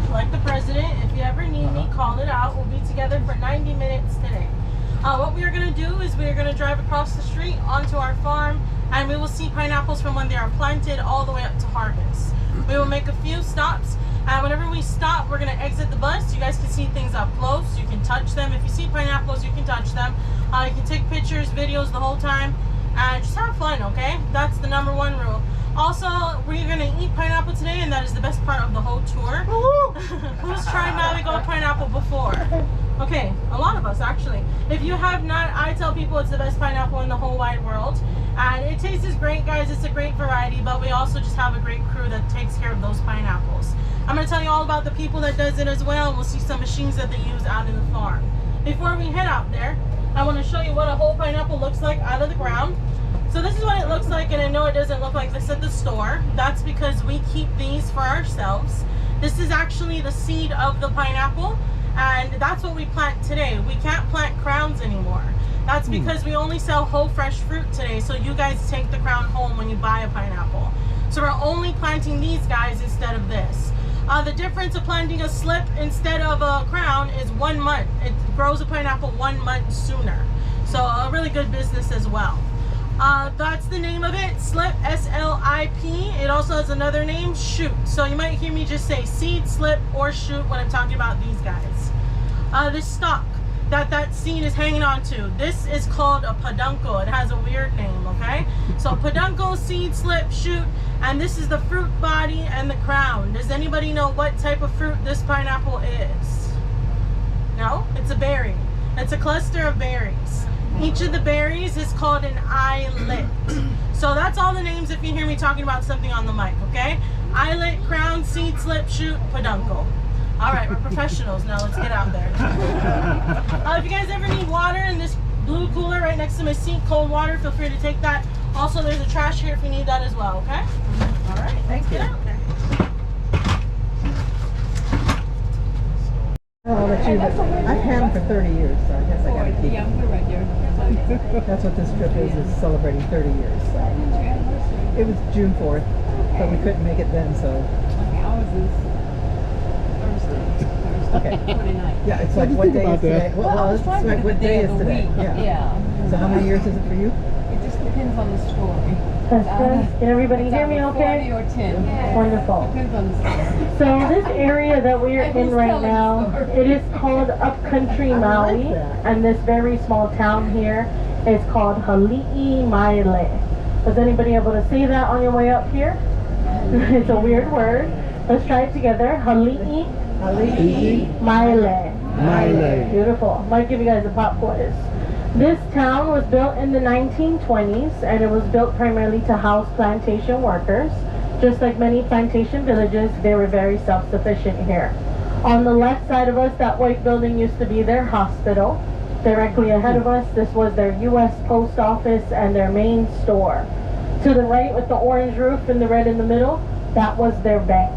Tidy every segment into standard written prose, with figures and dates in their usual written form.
like the president. If you ever need me, call it out. We'll be together for 90 minutes today. What we are going to do is we are going to drive across the street onto our farm, and we will see pineapples from when they are planted all the way up to harvest. We will make a few stops, and whenever we stop, we're going to exit the bus. You guys can see things up close. You can touch them. If you see pineapples, you can touch them. You can take pictures, videos the whole time, and just have fun, okay? That's the #1 rule. Also, we're going to eat pineapple today, and that is the best part of the whole tour. Who's tried Maui Gold pineapple before? Okay, a lot of us actually. If you have not, I tell people it's the best pineapple in the whole wide world. And it tastes great, guys. It's a great variety, but we also just have a great crew that takes care of those pineapples. I'm going to tell you all about the people that does it as well, and we'll see some machines that they use out in the farm. Before we head out there, I want to show you what a whole pineapple looks like out of the ground. So this is what it looks like, and I know it doesn't look like this at the store. That's because we keep these for ourselves. This is actually the seed of the pineapple, and that's what we plant today. We can't plant crowns anymore. That's because we only sell whole fresh fruit today, so you guys take the crown home when you buy a pineapple. So we're only planting these guys instead of this. The difference of planting a slip instead of a crown is 1 month. It grows a pineapple 1 month sooner. So a really good business as well. That's the name of it, slip, S-L-I-P. It also has another name, shoot. So you might hear me just say seed, slip, or shoot when I'm talking about these guys. This stalk that seed is hanging on to, this is called a peduncle. It has a weird name, okay? So peduncle, seed, slip, shoot, and this is the fruit body and the crown. Does anybody know what type of fruit this pineapple is? No? It's a berry. It's a cluster of berries. Each of the berries is called an eyelet. So that's all the names if you hear me talking about something on the mic, okay? Eyelet, crown, seed, slip, shoot, peduncle. All right, we're professionals now. Let's get out there. If you guys ever need water in this blue cooler right next to my seat, cold water, feel free to take that. Also, there's a trash here if you need that as well, okay? All right, let's get out there. I've had them for 30 years, so I guess I gotta keep them. We're right here. That's what this trip is celebrating 30 years. So. It was June 4th, but we couldn't make it then, so. Okay, ours is Thursday. Okay. 29th. Yeah, it's like what day is today? Well, it's like what day is today? Yeah. So how many years is it for you? It just depends on the story. Can everybody hear me okay? 40 or 10. Yeah. Wonderful. Depends on the story. So this area that we are in right now, it is called Upcountry Maui, and this very small town here is called Hali'i Maile. Was anybody able to say that on your way up here? It's a weird word. Let's try it together. Hali'i Maile. Beautiful. Might give you guys a pop quiz. This town was built in the 1920s, and it was built primarily to house plantation workers. Just like many plantation villages, they were very self-sufficient here. On the left side of us, that white building used to be their hospital. Directly ahead of us, this was their U.S. post office and their main store. To the right, with the orange roof and the red in the middle, that was their bank.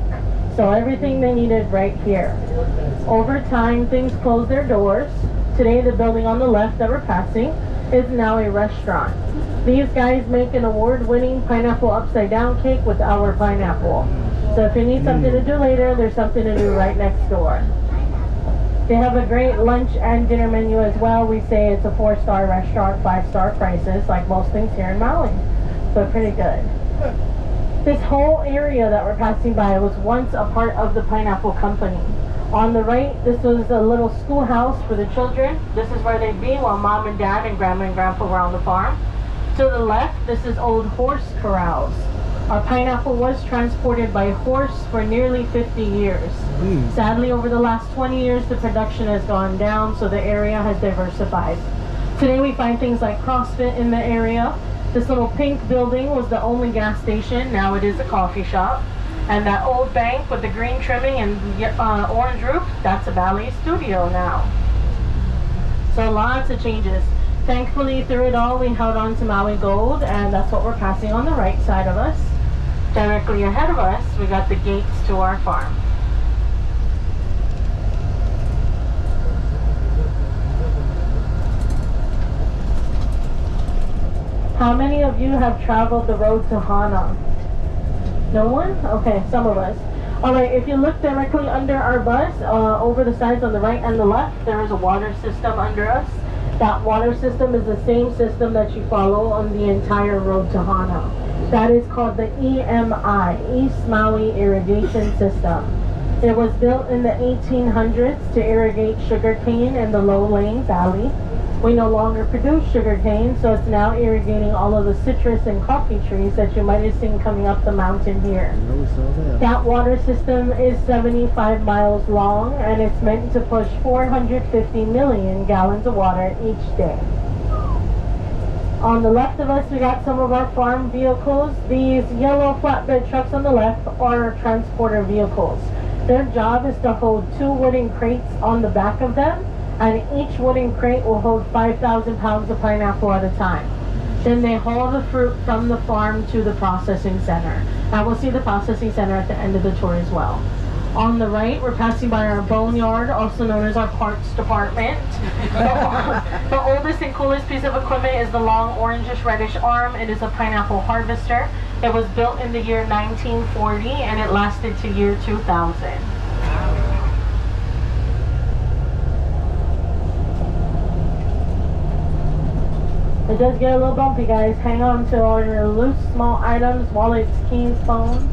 So everything they needed right here. Over time, things closed their doors. Today, the building on the left that we're passing is now a restaurant. These guys make an award-winning pineapple upside-down cake with our pineapple. So if you need something to do later, there's something to do right next door. They have a great lunch and dinner menu as well. We say it's a 4-star restaurant, 5-star prices, like most things here in Maui. So pretty good. This whole area that we're passing by was once a part of the pineapple company. On the right, this was a little schoolhouse for the children. This is where they'd be while mom and dad and grandma and grandpa were on the farm. To the left, this is old horse corrals. Our pineapple was transported by horse for nearly 50 years. Sadly, over the last 20 years, the production has gone down, so the area has diversified. Today, we find things like CrossFit in the area. This little pink building was the only gas station. Now it is a coffee shop. And that old bank with the green trimming and orange roof, that's a ballet studio now. So lots of changes. Thankfully, through it all, we held on to Maui Gold, and that's what we're passing on the right side of us. Directly ahead of us, we got the gates to our farm. How many of you have traveled the road to Hana? No one? Okay, some of us. Alright, if you look directly under our bus, over the sides on the right and the left, there is a water system under us. That water system is the same system that you follow on the entire road to Hana. That is called the EMI, East Maui Irrigation System. It was built in the 1800s to irrigate sugarcane in the Low-Lying Valley. We no longer produce sugarcane, so it's now irrigating all of the citrus and coffee trees that you might have seen coming up the mountain here. That water system is 75 miles long, and it's meant to push 450 million gallons of water each day. On the left of us, we got some of our farm vehicles. These yellow flatbed trucks on the left are transporter vehicles. Their job is to hold 2 wooden crates on the back of them, and each wooden crate will hold 5,000 pounds of pineapple at a time. Then they haul the fruit from the farm to the processing center. And we'll see the processing center at the end of the tour as well. On the right, we're passing by our boneyard, also known as our parts department. The oldest and coolest piece of equipment is the long orangish reddish arm. It is a pineapple harvester. It was built in the year 1940 and it lasted to year 2000. It does get a little bumpy, guys. Hang on to all your loose, small items, wallets, keys, phones.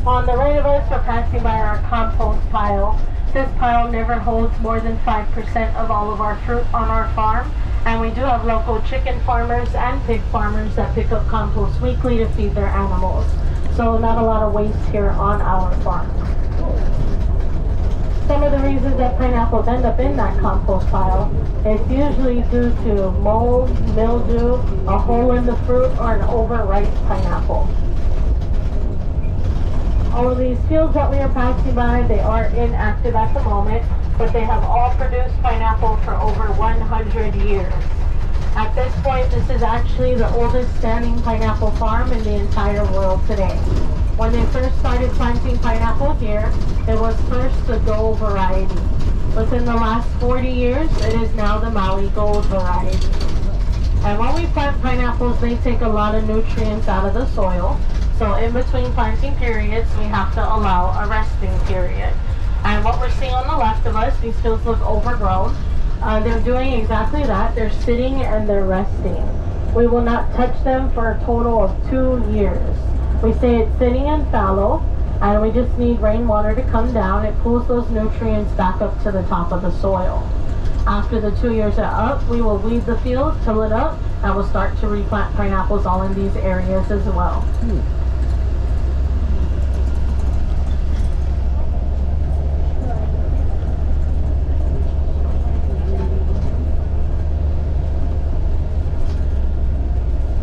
On the right of us, we're passing by our compost pile. This pile never holds more than 5% of all of our fruit on our farm, and we do have local chicken farmers and pig farmers that pick up compost weekly to feed their animals. So not a lot of waste here on our farm. Some of the reasons that pineapples end up in that compost pile is usually due to mold, mildew, a hole in the fruit, or an overripe pineapple. All of these fields that we are passing by, they are inactive at the moment, but they have all produced pineapple for over 100 years. At this point, this is actually the oldest standing pineapple farm in the entire world today. When they first started planting pineapple here, it was first the Gold variety. Within the last 40 years, it is now the Maui Gold variety. And when we plant pineapples, they take a lot of nutrients out of the soil. So in between planting periods, we have to allow a resting period. And what we're seeing on the left of us, these fields look overgrown. They're doing exactly that. They're sitting and they're resting. We will not touch them for a total of 2 years. We say it's sitting and fallow, and we just need rainwater to come down. It pulls those nutrients back up to the top of the soil. After the 2 years are up, we will weed the field, till it up, and we'll start to replant pineapples all in these areas as well.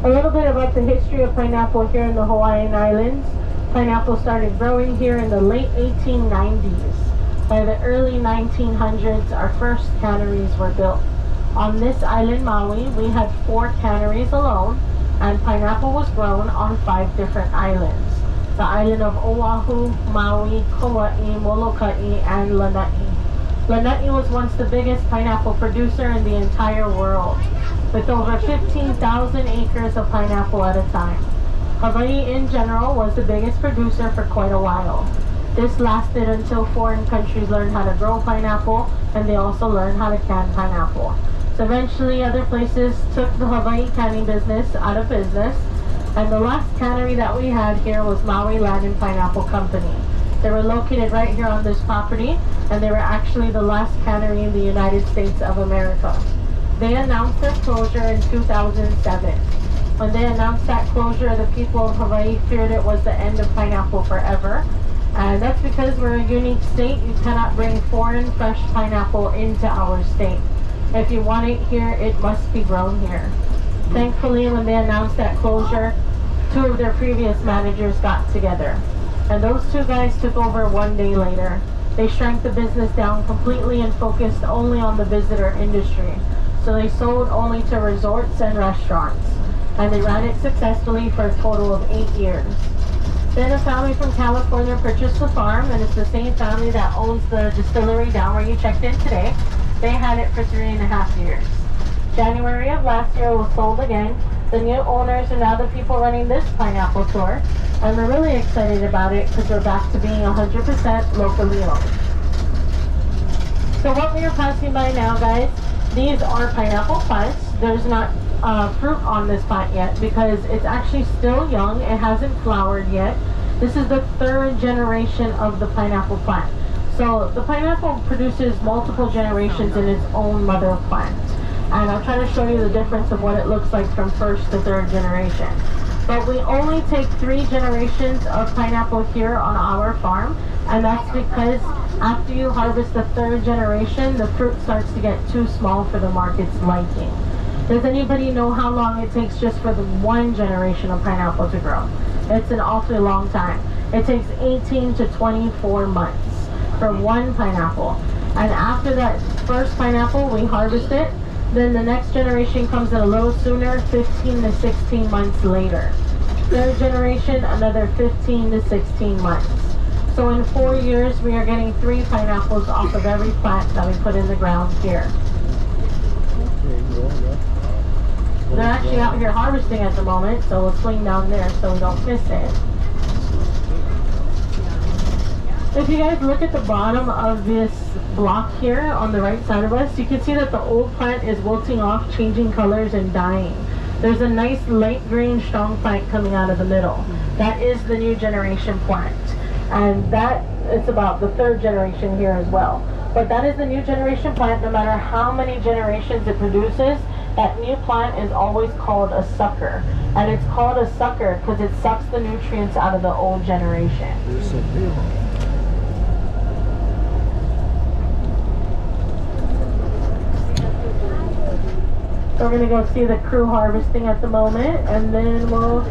A little bit about the history of pineapple here in the Hawaiian Islands. Pineapple started growing here in the late 1890s. By the early 1900s, our first canneries were built. On this island, Maui, we had 4 canneries alone, and pineapple was grown on 5 different islands. The island of Oahu, Maui, Kauai, Molokai, and Lanai. Lanai was once the biggest pineapple producer in the entire world, with over 15,000 acres of pineapple at a time. Hawaii in general was the biggest producer for quite a while. This lasted until foreign countries learned how to grow pineapple, and they also learned how to can pineapple. So eventually other places took the Hawaii canning business out of business, and the last cannery that we had here was Maui Land and Pineapple Company. They were located right here on this property, and they were actually the last cannery in the United States of America. They announced their closure in 2007. When they announced that closure, the people of Hawaii feared it was the end of pineapple forever. And that's because we're a unique state. You cannot bring foreign fresh pineapple into our state. If you want it here, it must be grown here. Thankfully, when they announced that closure, 2 of their previous managers got together. And those 2 guys took over 1 day later. They shrank the business down completely and focused only on the visitor industry. So they sold only to resorts and restaurants. And they ran it successfully for a total of 8 years. Then a family from California purchased the farm, and it's the same family that owns the distillery down where you checked in today. They had it for 3.5 years. January of last year it was sold again. The new owners are now the people running this pineapple tour, and we're really excited about it because we're back to being 100% locally owned. So what we are passing by now, guys, these are pineapple plants. There's not fruit on this plant yet because it's actually still young. It hasn't flowered yet. This is the 3rd generation of the pineapple plant. So the pineapple produces multiple generations in its own mother plant. And I'll try to show you the difference of what it looks like from 1st to 3rd generation. But we only take 3 generations of pineapple here on our farm, and that's because after you harvest the 3rd generation, the fruit starts to get too small for the market's liking. Does anybody know how long it takes just for the 1 generation of pineapple to grow? It's an awfully long time. It takes 18 to 24 months for 1 pineapple. And after that first pineapple, we harvest it. Then the next generation comes in a little sooner, 15 to 16 months later. 3rd generation, another 15 to 16 months. So in 4 years, we are getting 3 pineapples off of every plant that we put in the ground here. They're actually out here harvesting at the moment, so we'll swing down there so we don't miss it. If you guys look at the bottom of this block here on the right side of us, you can see that the old plant is wilting off, changing colors and dying. There's a nice light green strong plant coming out of the middle. That is the new generation plant. And that it's about the 3rd generation here as well. But that is the new generation plant. No matter how many generations it produces, that new plant is always called a sucker. And it's called a sucker because it sucks the nutrients out of the old generation. So we're going to go see the crew harvesting at the moment, and then we'll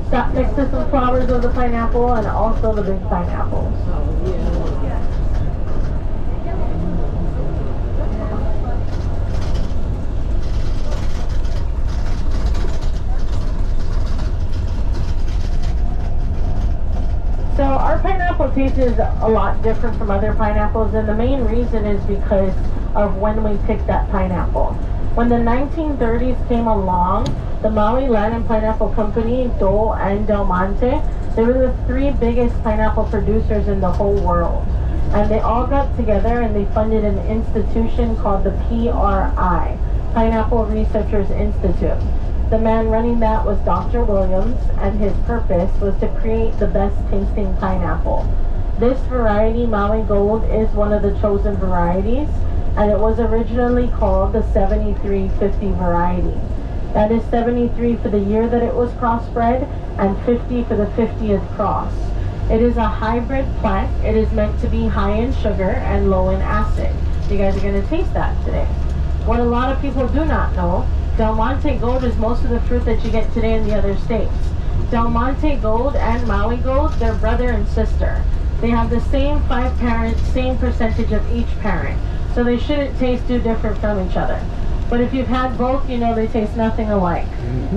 stop next to some flowers of the pineapple and also the big pineapples. So our pineapple tastes a lot different from other pineapples, and the main reason is because of when we picked that pineapple. When the 1930s came along, the Maui Land and Pineapple Company, Dole and Del Monte, they were the 3 biggest pineapple producers in the whole world. And they all got together and they funded an institution called the PRI, Pineapple Researchers Institute. The man running that was Dr. Williams, and his purpose was to create the best tasting pineapple. This variety, Maui Gold, is one of the chosen varieties, and it was originally called the 7350 variety. That is 73 for the year that it was crossbred and 50 for the 50th cross. It is a hybrid plant. It is meant to be high in sugar and low in acid. You guys are going to taste that today. What a lot of people do not know, Del Monte Gold is most of the fruit that you get today in the other states. Del Monte Gold and Maui Gold, they're brother and sister. They have the same 5 parents, same percentage of each parent. So they shouldn't taste too different from each other. But if you've had both, you know they taste nothing alike.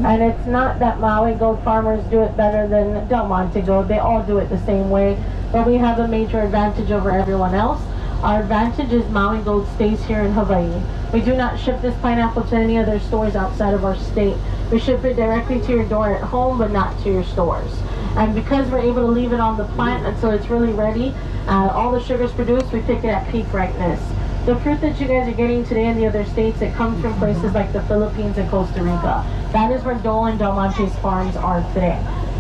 And it's not that Maui Gold farmers do it better than Del Monte Gold. They all do it the same way. But we have a major advantage over everyone else. Our advantage is Maui Gold stays here in Hawaii. We do not ship this pineapple to any other stores outside of our state. We ship it directly to your door at home, but not to your stores. And because we're able to leave it on the plant until it's really ready, all the sugars produced, we pick it at peak ripeness. The fruit that you guys are getting today in the other states, it comes from places like the Philippines and Costa Rica. That is where Dole and Del Monte's farms are today.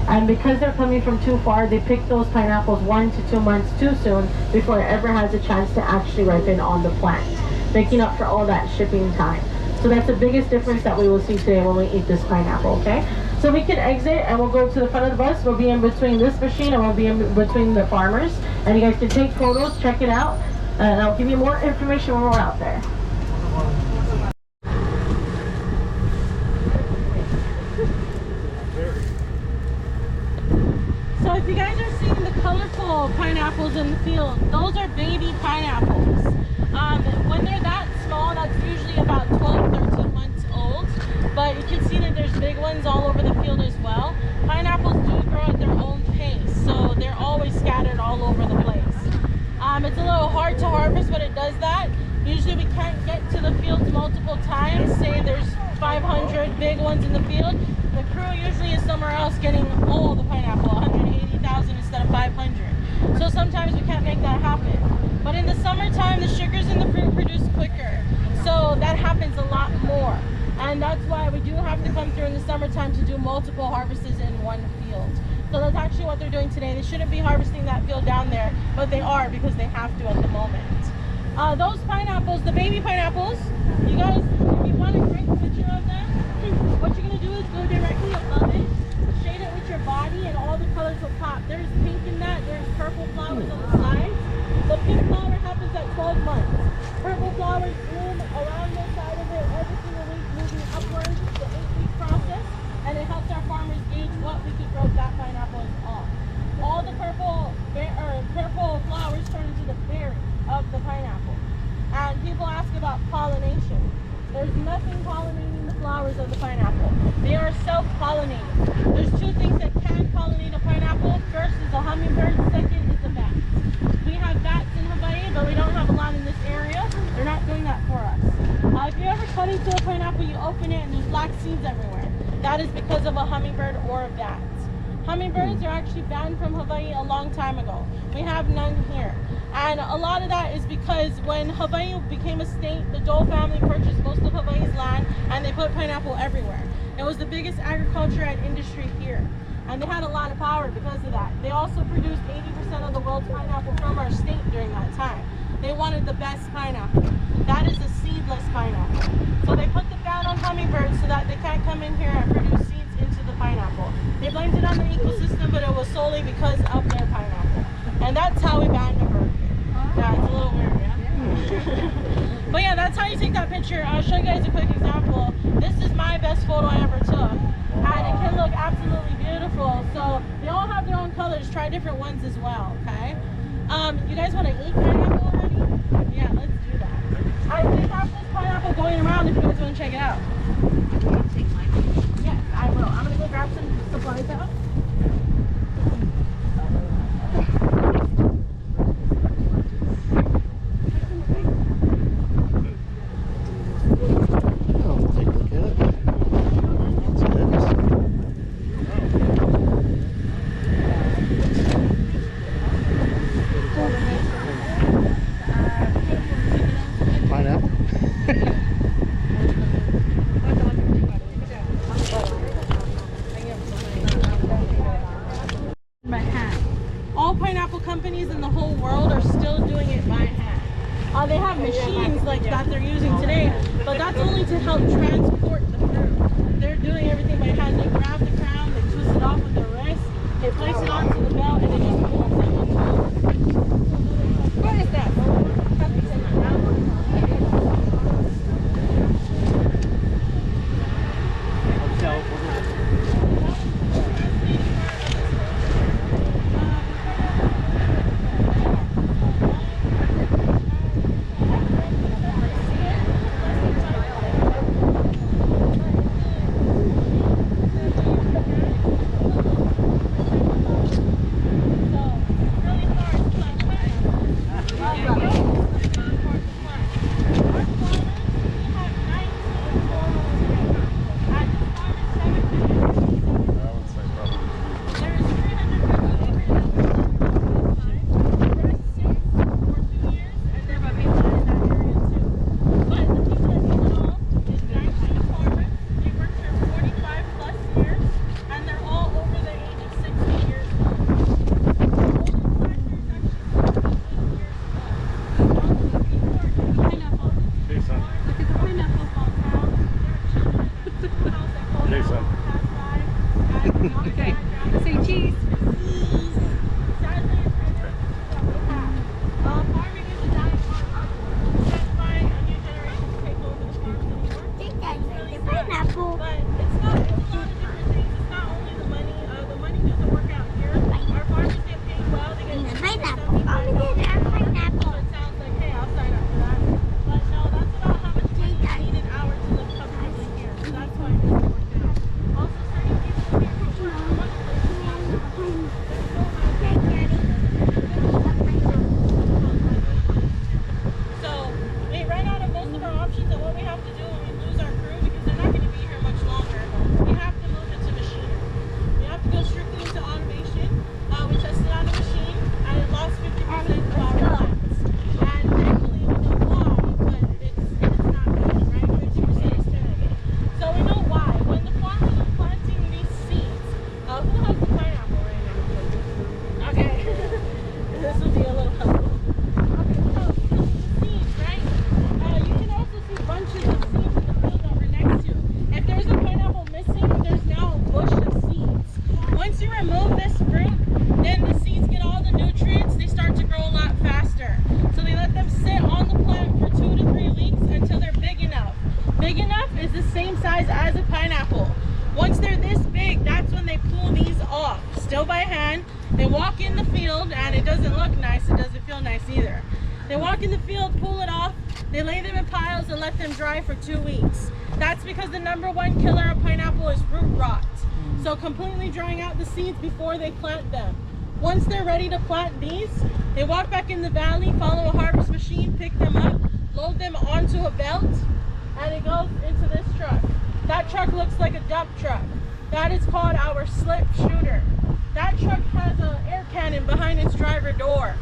And because they're coming from too far, they pick those pineapples 1 to 2 months too soon before it ever has a chance to actually ripen on the plant, making up for all that shipping time. So that's the biggest difference that we will see today when we eat this pineapple, okay? So we can exit and we'll go to the front of the bus. We'll be in between this machine and we'll be in between the farmers. And you guys can take photos, check it out. And I'll give you more information when we're out there. So if you guys are seeing the colorful pineapples in the field, those are baby pineapples. When they're that small, that's usually about 12, 13 7 months old, but you can see that there's big ones all over the field as well. Pineapples do grow at their own pace, so they're always scattered all over the place. It's a little hard to harvest when it does that. Usually we can't get to the fields multiple times. Say there's 500 big ones in the field. The crew usually is somewhere else getting all the pineapple, 180,000 instead of 500. So sometimes we can't make that happen. But in the summertime, the sugars in the fruit produce quicker. So that happens a lot more. And that's why we do have to come through in the summertime to do multiple harvests in one field. So that's actually what they're doing today. They shouldn't be harvesting that field down there, but they are because they have to at the moment. Those pineapples, the baby pineapples, you guys, if you want a great picture of them, what you're going to do is go directly above it, shade it with your body, and all the colors will pop. There's pink in that, there's purple flowers on the sides. The pink flower happens at 12 months. Purple flowers bloom around the side of it every single week, moving upwards. It's an 8-week process, and it helps our farmers gauge what we could grow that pineapple on. All the purple flowers turn into the berry of the pineapple. And people ask about pollination. There's nothing pollinating the flowers of the pineapple. They are self-pollinating. There's two things that can pollinate a pineapple. First is a hummingbird, second is a bat. We have bats in Hawaii, but we don't have a lot in this area. They're not doing that for us. If you ever cut into a pineapple, you open it and there's black seeds everywhere. That is because of a hummingbird or a bat. Hummingbirds are actually banned from Hawaii a long time ago. We have none here. And a lot of that is because when Hawaii became a state, the Dole family purchased most of Hawaii's land and they put pineapple everywhere. It was the biggest agriculture and industry here. And they had a lot of power because of that. They also produced 80% of the world's pineapple from our state during that time. They wanted the best pineapple. That is a seedless pineapple. So they put the ban on hummingbirds so that they can't come in here and produce seeds into the pineapple. They blamed it on the ecosystem, but it was solely because of their pineapple. And that's how we banned the bird. Yeah, it's a little weird, yeah? But yeah, that's how you take that picture. I'll show you guys a quick example. This is my best photo I ever took. And it can look absolutely beautiful. So they all have their own colors. Try different ones as well, okay? You guys want to eat pineapple already? Yeah, let's do that. We have this pineapple going around if you guys want to check it out. Yes, I will. I'm going to go grab some supplies out. Companies in the whole world are still doing it by hand. They have machines like that they're using today, but that's only to help transport the fruit. They're doing everything by hand. They grab the crown, they twist it off with their wrist, they place it onto the belt, and it just pulls it. What is that? Okay, say cheese. Farming is a dying art. That's why a new generation can take over the farms anymore. Pineapple. But it's a lot of different things. It's not only the money. The money doesn't work out here. Our farmers get paid well. They get Pineapple. $75. Pineapple. So it sounds like, hey, I'll sign up for that. But no, that's about how much money is needed hours to live still by hand. They walk in the field, and it doesn't look nice. It doesn't feel nice either. They walk in the field, pull it off. They lay them in piles and let them dry for 2 weeks. That's because the #1 killer of pineapple is root rot. So completely drying out the seeds before they plant them. Once they're ready to plant these, they walk back in the valley, follow a harvest machine, pick them up, load them onto a belt, and it goes into this truck. That truck looks like a dump truck. That is called our slip shooter. That truck has an air cannon behind its driver door.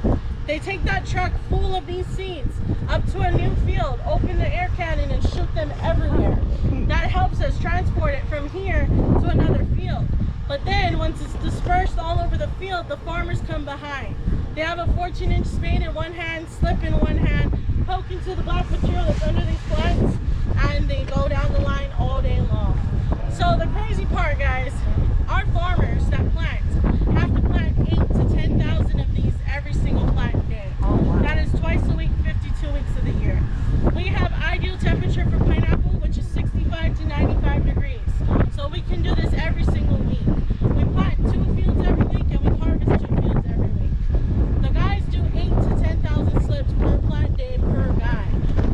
They take that truck full of these seeds up to a new field, open the air cannon, and shoot them everywhere. That helps us transport it from here to another field. But then once it's dispersed all over the field, the farmers come behind. They have a 14-inch spade in one hand, slip in one hand, poke into the black material that's under these plants, and they go down the line all day long. So the crazy part, guys, our farmers that plant have to plant 8,000 to 10,000 of these every single plant day. That is twice a week, 52 weeks of the year. We have ideal temperature for pineapple, which is 65 to 95 degrees. So we can do this every single week. We plant 2 fields every week, and we harvest 2 fields every week. The guys do 8,000 to 10,000 slips per plant day per guy.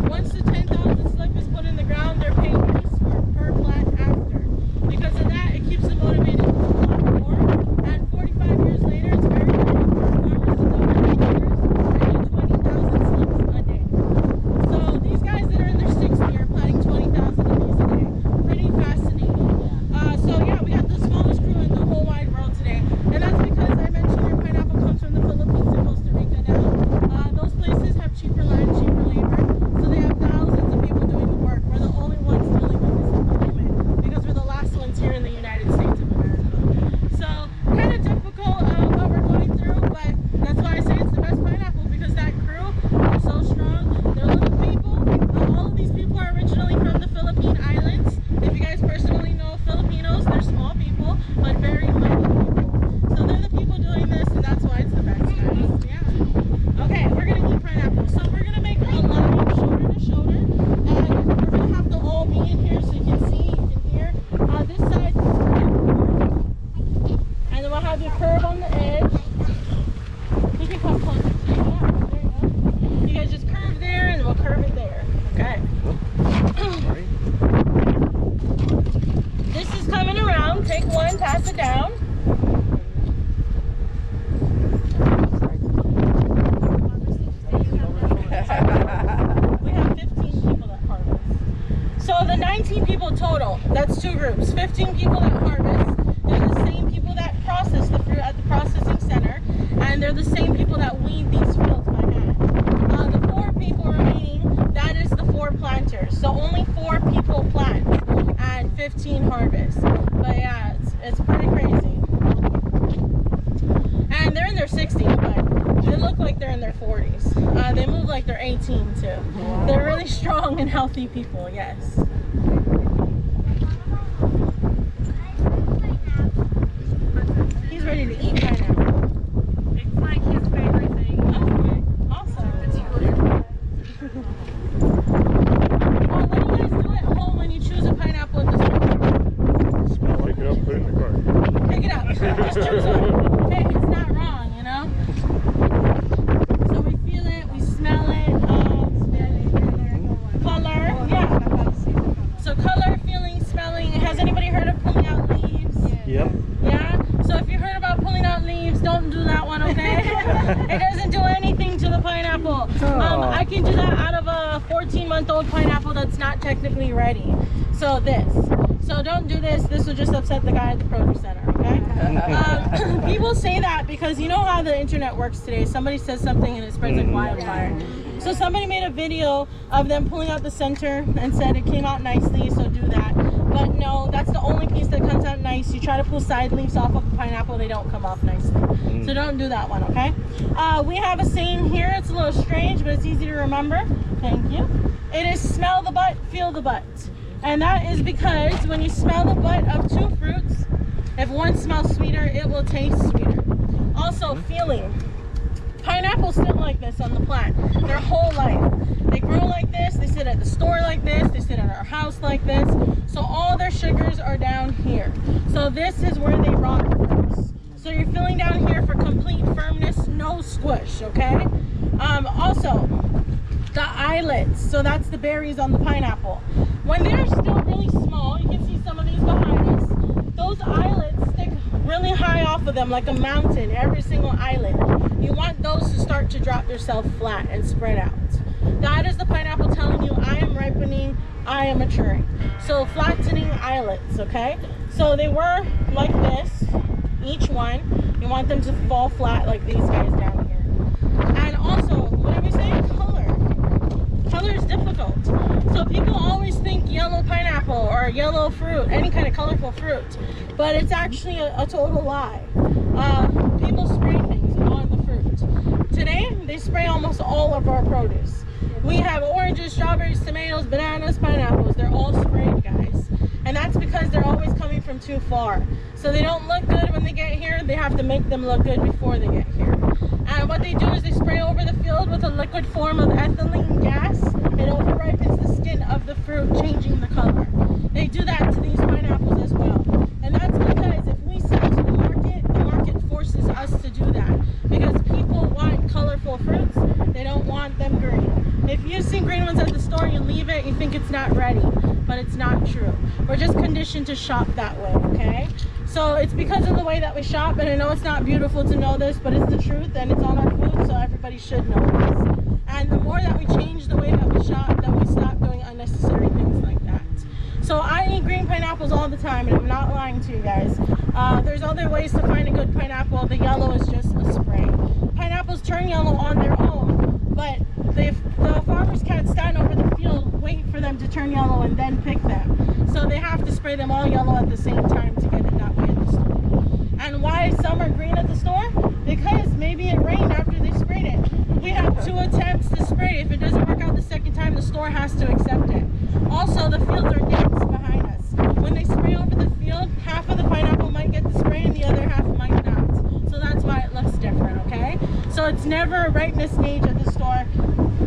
Once the 10,000 slip is put in the ground, they're paid piecework per plant after. Because of that, it keeps them motivated to do a lot more. And 45 years later, it's very common for farmers to double their numbers and do 20,000 slips a day. So these guys that are in their 60s are planting 20,000 of these a day. Pretty fascinating. So yeah, we got the smallest crew in the whole wide world today. And that's because I mentioned your pineapple comes from the Philippines and Costa Rica now. Those places have cheaper land, cheaper labor. So they have thousands of people doing the work. We're the only ones dealing with this at the moment because we're the last ones here in the United States of America. So kind of difficult what we're going through, but that's why I say it's the best pineapple, because that crew is so strong. They're little people. All of these people are originally from the Philippine Islands. If you guys personally know Filipinos, they're small people, but very mighty people. So they're the people doing this, and that's why it's the best, guys. Yeah. Okay, we're gonna eat pineapple. So we're gonna make a line shoulder to shoulder, and we're gonna have to all be in here so you can see, you can hear. This side, and then we'll have your curve on the edge. You can come closer to me. Yeah, there you go. You guys just curve there, and we'll curve it there. Okay. This is coming around. Take one, pass it down. We have 15 people that harvest. So the 19 people total, that's 2 groups. 15 people that harvest. They're the same people that process the fruit at the processing center, and they're the same people that weed these fields by hand. The 4 people remaining, that is the 4 planters. So only 4 people plant and 15 harvest. But yeah, it's pretty crazy. And they're in their 60s, but they look like they're in their 40s. They move like they're 18 too. They're really strong and healthy people, yes. He's ready to eat pineapple. It's like his favorite thing. Oh, awesome. What do you guys do at home when you choose a pineapple at the store? Pick it up, put it in the cart. Pick it up. Just choose one. Hey, it's not wrong, you know? So we feel it, we smell it. Color, yeah. So color, feeling, smelling. Has anybody heard of pulling out leaves? Yep. Yeah? So if you heard about pulling out leaves, don't do that one, okay? It doesn't do anything to the pineapple. I can do that out of a 14-month-old pineapple that's not technically ready. So this. So don't do this. This will just upset the guy at the produce center, okay? People say that because you know how the internet works today. Somebody says something and it spreads like wildfire. So somebody made a video of them pulling out the center and said it came out nicely, so do that. But no, that's the only piece that comes out nice. You try to pull side leaves off of a pineapple, they don't come off nicely. So don't do that one, okay? We have a saying here. It's a little strange, but it's easy to remember. Thank you. It is smell the butt, feel the butt. And that is because when you smell the butt of 2 fruits, if one smells sweeter, it will taste sweeter. Also, feeling. Pineapples sit like this on the plant their whole life. They grow like this, they sit at the store like this, they sit at our house like this. So all their sugars are down here. So this is where they rot first. So you're feeling down here for complete firmness, no squish, okay? Also, the eyelets, so that's the berries on the pineapple. When they're still really small, you can see some of these behind us, those eyelets stick really high off of them like a mountain, every single eyelid. You want those to start to drop themselves flat and spread out. That is the pineapple telling you, I am ripening, I am maturing. So flattening eyelets, okay? So they were like this, each one. You want them to fall flat like these guys down here. And also, what did we say? Color. Color is difficult. So people always think yellow pineapple or yellow fruit, any kind of colorful fruit, but it's actually a total lie. People spray things on the fruit. Today, they spray almost all of our produce. We have oranges, strawberries, tomatoes, bananas, pineapples. They're all sprayed, guys. And that's because they're always coming from too far. So they don't look good when they get here. They have to make them look good before they get here. And what they do is they spray over the field with a liquid form of ethylene gas. It over-ripens the skin of the fruit, changing the color. They do that to these pineapples as well. And that's because if we sell to the market forces us to do that. Because people want colorful fruits, they don't want them green. If you see green ones at the store, you leave it, you think it's not ready, but it's not true. We're just conditioned to shop that way, okay? So it's because of the way that we shop, and I know it's not beautiful to know this, but it's the truth, and it's on our food, so everybody should know this. And the more that we change the way that we shop, then we stop doing unnecessary things like that. So I eat green pineapples all the time, and I'm not lying to you guys. There's other ways to find a good pineapple. The yellow is just a spray. Pineapples turn yellow on their own, but the farmers can't stand over the field, wait for them to turn yellow and then pick them. So they have to spray them all yellow at the same time to get it that way at the store. And why some are green at the store? Because maybe it rained after they sprayed it. We have 2 attempts to spray. If it doesn't work out the second time, the store has to accept it. Also, the fields are dense behind us. When they spray over the field, half of the pineapple might get the spray and the other half might not. So that's why it looks different, okay? So it's never a ripeness stage at the store.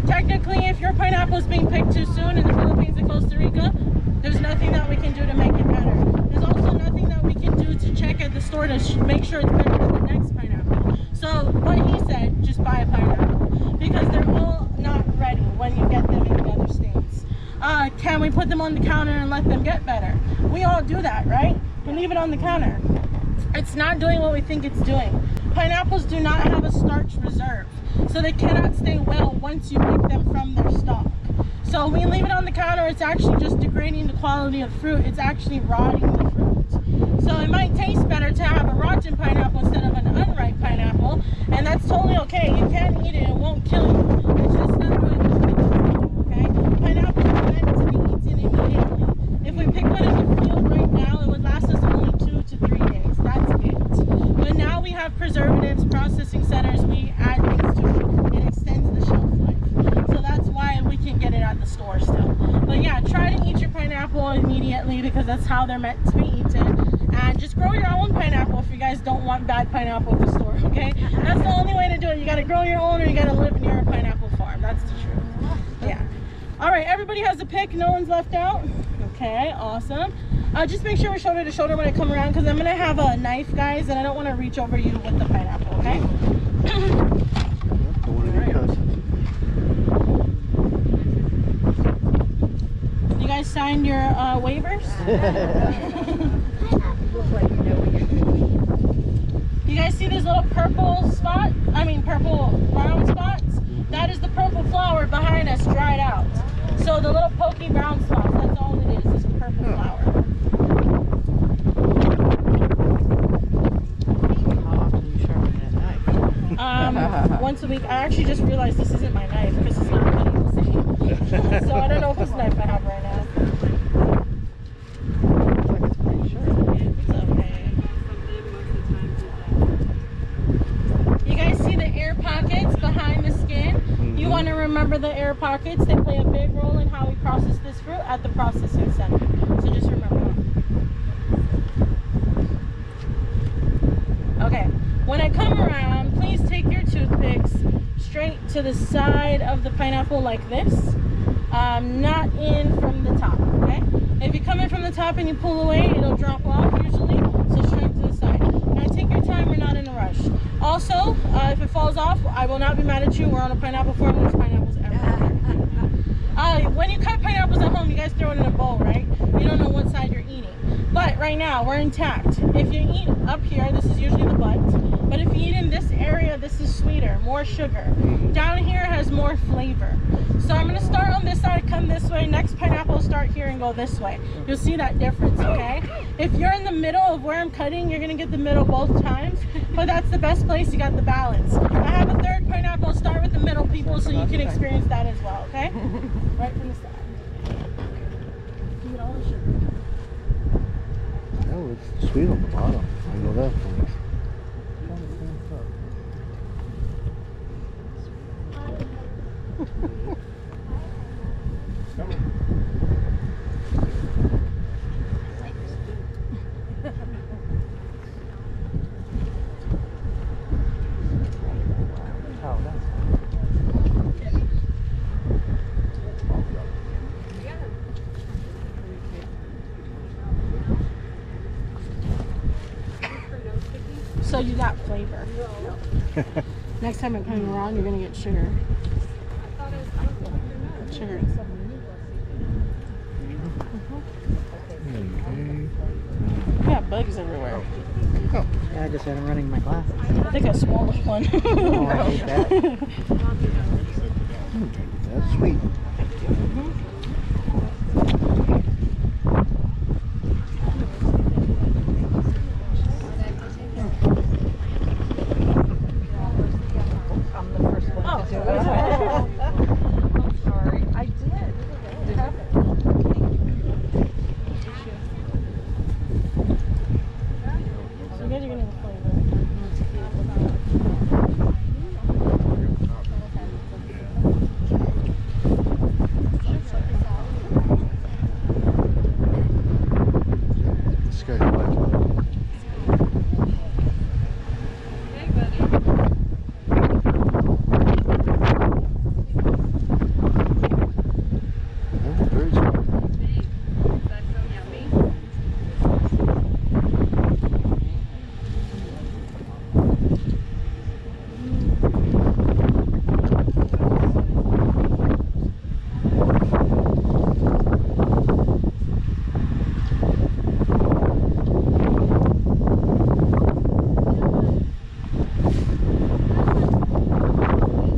Technically, if your pineapple is being picked too soon in the Philippines and Costa Rica, there's nothing that we can do to make it better. There's also nothing that we can do to check at the store to make sure it's better than the next pineapple. So what he said, just buy a pineapple, because they're all not ready when you get them in the other states. Can we put them on the counter and let them get better? We all do that, right? We leave it on the counter. It's not doing what we think it's doing. Pineapples do not have a starch reserve, so they cannot stay well once you pick them from their stalk. So when we leave it on the counter, it's actually just degrading the quality of fruit. It's actually rotting the fruit. So it might taste better to have a rotten pineapple instead of an unripe pineapple, and that's totally okay. You can eat it, it won't kill you. It's just not going to kill you, okay? Pineapples are meant to be eaten immediately. If we pick one in the field right now, it would last us only 2 to 3 days. That's it. But now we have preservatives, processing centers, we add things to it. It extends the shelf life. So that's why we can get it at the store still. But yeah, try to eat your pineapple immediately because that's how they're meant to be eaten. And just grow your own pineapple if you guys don't want bad pineapple at the store, okay? That's the only way to do it. You gotta grow your own or you gotta live near a pineapple farm. That's the truth. Yeah. All right, everybody has a pick. No one's left out. Okay, awesome. Just make sure we're shoulder to shoulder when I come around because I'm gonna have a knife, guys, and I don't want to reach over you with the pineapple, okay? You guys signed your waivers? You guys see this little purple spot? I mean purple brown spots? That is the purple flower behind us dried out. So the little pokey brown spots, that's all it is purple flower. How often do you sharpen that knife? Once a week. I actually just realized this isn't my knife because it's not cutting the same. So I don't know whose knife I have right now. Looks like it's pretty sharp. It's okay. You guys see the air pockets behind the skin? You want to remember the air pockets. They play a big role in how we process this fruit at the processing center. So just remember that. Okay. When I come around, please take your toothpicks straight to the side of the pineapple like this. Not in from the top, okay? If you come in from the top and you pull away, it'll drop off usually. So straight to the side. Now take your time. We're not it falls off, I will not be mad at you. We're on a pineapple farm. There's pineapples everywhere. When you cut pineapples at home, you guys throw it in a bowl, right? You don't know what side you're eating. But right now, we're intact. If you eat up here, this is usually the butt. But if you eat in this area, this is sweeter, more sugar. Down here has more flavor. So I'm gonna start on this side, come this way. Next pineapple, start here and go this way. You'll see that difference, okay? If you're in the middle of where I'm cutting, you're gonna get the middle both times. But that's the best place, you got the balance. I have a third pineapple, start with the middle, people, so you can experience that as well, okay? Right from the side. You get all the sugar. Oh, it's sweet on the bottom. I know that for us. So you got flavor. Next time I'm coming around, you're gonna get sugar. Sugar. You got bugs everywhere. Yeah, I just had them running my glasses. I think I swallowed one. Oh, I hate that. That's sweet. I'm the first one to do it. I'm sorry. I did. So you guys are getting the flavor. This guy's like, Hey, buddy. oh, very sweet. That's so yummy.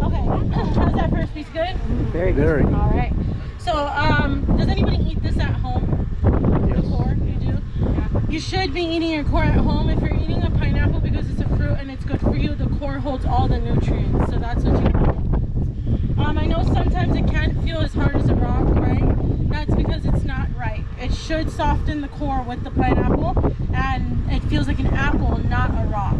Okay. How's that first piece? Good? Very good. Very. All right. So, does anybody eat this at home? The core? You do? Yeah. You should be eating your core at home. If you're eating a pineapple because it's a fruit and it's good for you, the core holds all the nutrients. So that's what you want. I know sometimes it can feel as hard as a rock, right? That's because it's not right. It should soften the core with the pineapple, and it feels like an apple, not a rock.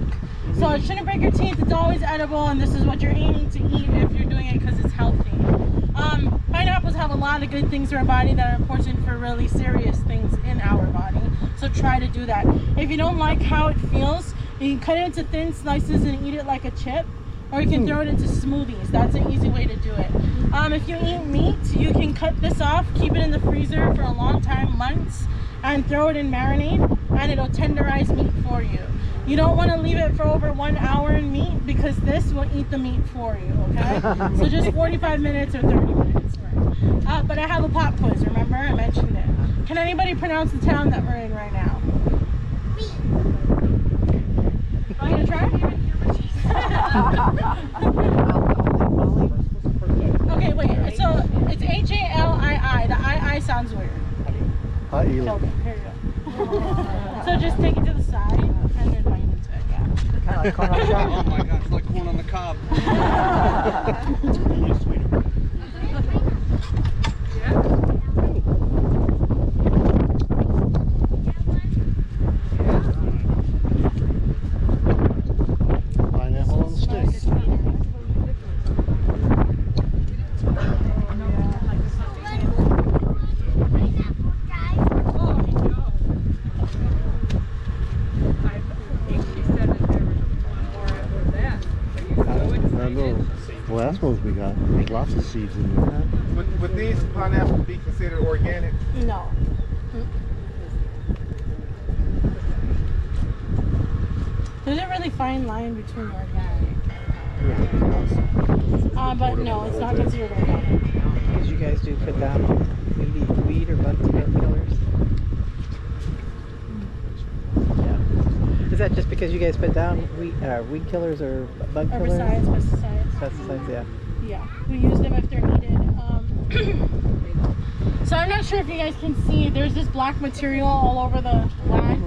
So it shouldn't break your teeth. It's always edible, and this is what you're aiming to eat if you're doing it because it's healthy. Pineapples have a lot of good things for our body that are important for really serious things in our body. So try to do that. If you don't like how it feels, you can cut it into thin slices and eat it like a chip, or you can throw it into smoothies. That's an easy way to do it. If you eat meat, you can cut this off, keep it in the freezer for a long time, months, and throw it in marinade, and it'll tenderize meat for you. You don't want to leave it for over 1 hour in meat because this will eat the meat for you, okay? So just 45 minutes or 30 minutes. Right? But I have a pop quiz, remember? I mentioned it. Can anybody pronounce the town that we're in right now? Are you going to try? Okay, wait. So it's Halii. The I sounds weird. Hot eel. Okay, here you go. So just take it to the side and then bite into it, yeah. Kind of like corn on the cob. Oh my god, it's like corn on the cob. Pineapple on the stick. The last ones we got, there's lots of seeds in there. Would these pineapples be considered organic? No. There's a really fine line between organic. But no, it's not considered organic. Because you guys do put down weed or bug killers. Yeah. Is that just because you guys put down weed killers or bug killers? Herbicides, pesticides. Pesticides, yeah. Yeah, we use them if they're needed. So I'm not sure if you guys can see, there's this black material all over the land.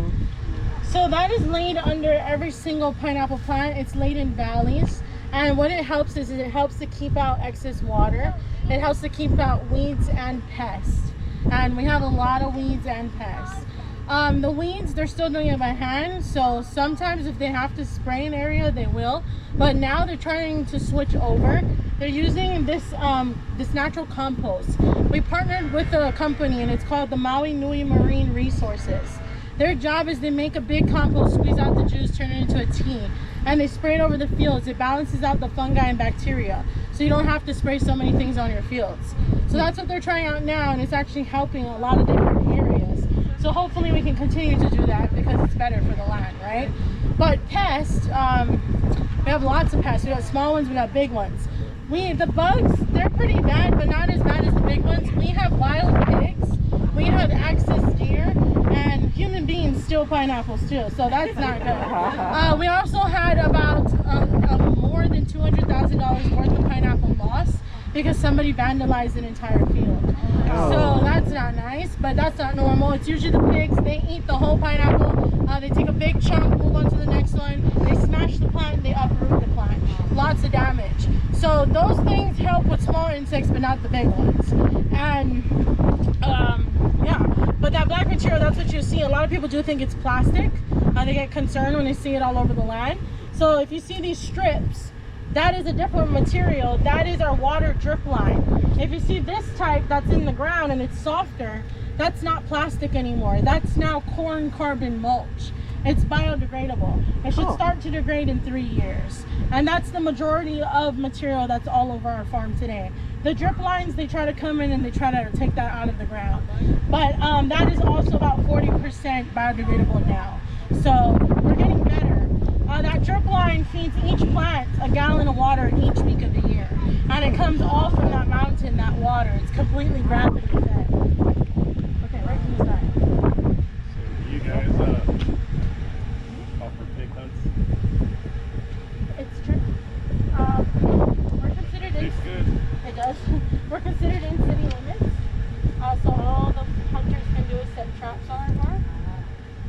So that is laid under every single pineapple plant. It's laid in valleys. And what it helps is it helps to keep out excess water. It helps to keep out weeds and pests. And we have a lot of weeds and pests. The weeds, they're still doing it by hand. So sometimes if they have to spray an area, they will. But now they're trying to switch over. They're using this natural compost. We partnered with a company and it's called the Maui Marine Resources. Their job is they make a big compost, squeeze out the juice, turn it into a tea, and they spray it over the fields. It balances out the fungi and bacteria, so you don't have to spray so many things on your fields. So that's what they're trying out now, and it's actually helping a lot of different areas. So hopefully we can continue to do that because it's better for the land, right? But pests, we have lots of pests. We got small ones, we got big ones. The bugs, they're pretty bad, but not as bad as the big ones. We have wild pigs, we have axis deer, and human beings steal pineapples too, so that's not good. We also had about more than $200,000 worth of pineapple loss because somebody vandalized an entire field. So that's not nice, but that's not normal. It's usually the pigs. They eat the whole pineapple. They take a big chunk, move on to the next one. They smash the plant, they uproot the plant. Lots of damage. So those things help with small insects, but not the big ones. And yeah, but that black material, that's what you see. A lot of people do think it's plastic. They get concerned when they see it all over the land. So if you see these strips, that is a different material. That is our water drip line. If you see this type that's in the ground and it's softer, that's not plastic anymore. That's now corn carbon mulch. It's biodegradable. It should start to degrade in 3 years. And that's the majority of material that's all over our farm today. The drip lines, they try to come in and they try to take that out of the ground. But that is also about 40% biodegradable now. So we're getting better. That drip line feeds each plant a gallon of water each week of the year. And it comes all from that mountain, that water. It's completely gravity fed. Okay, right from the side. So you guys offer pig hunts? It's true. We're considered in, It's good. it does. We're considered in city limits. So all the hunters can do is set traps on our farm.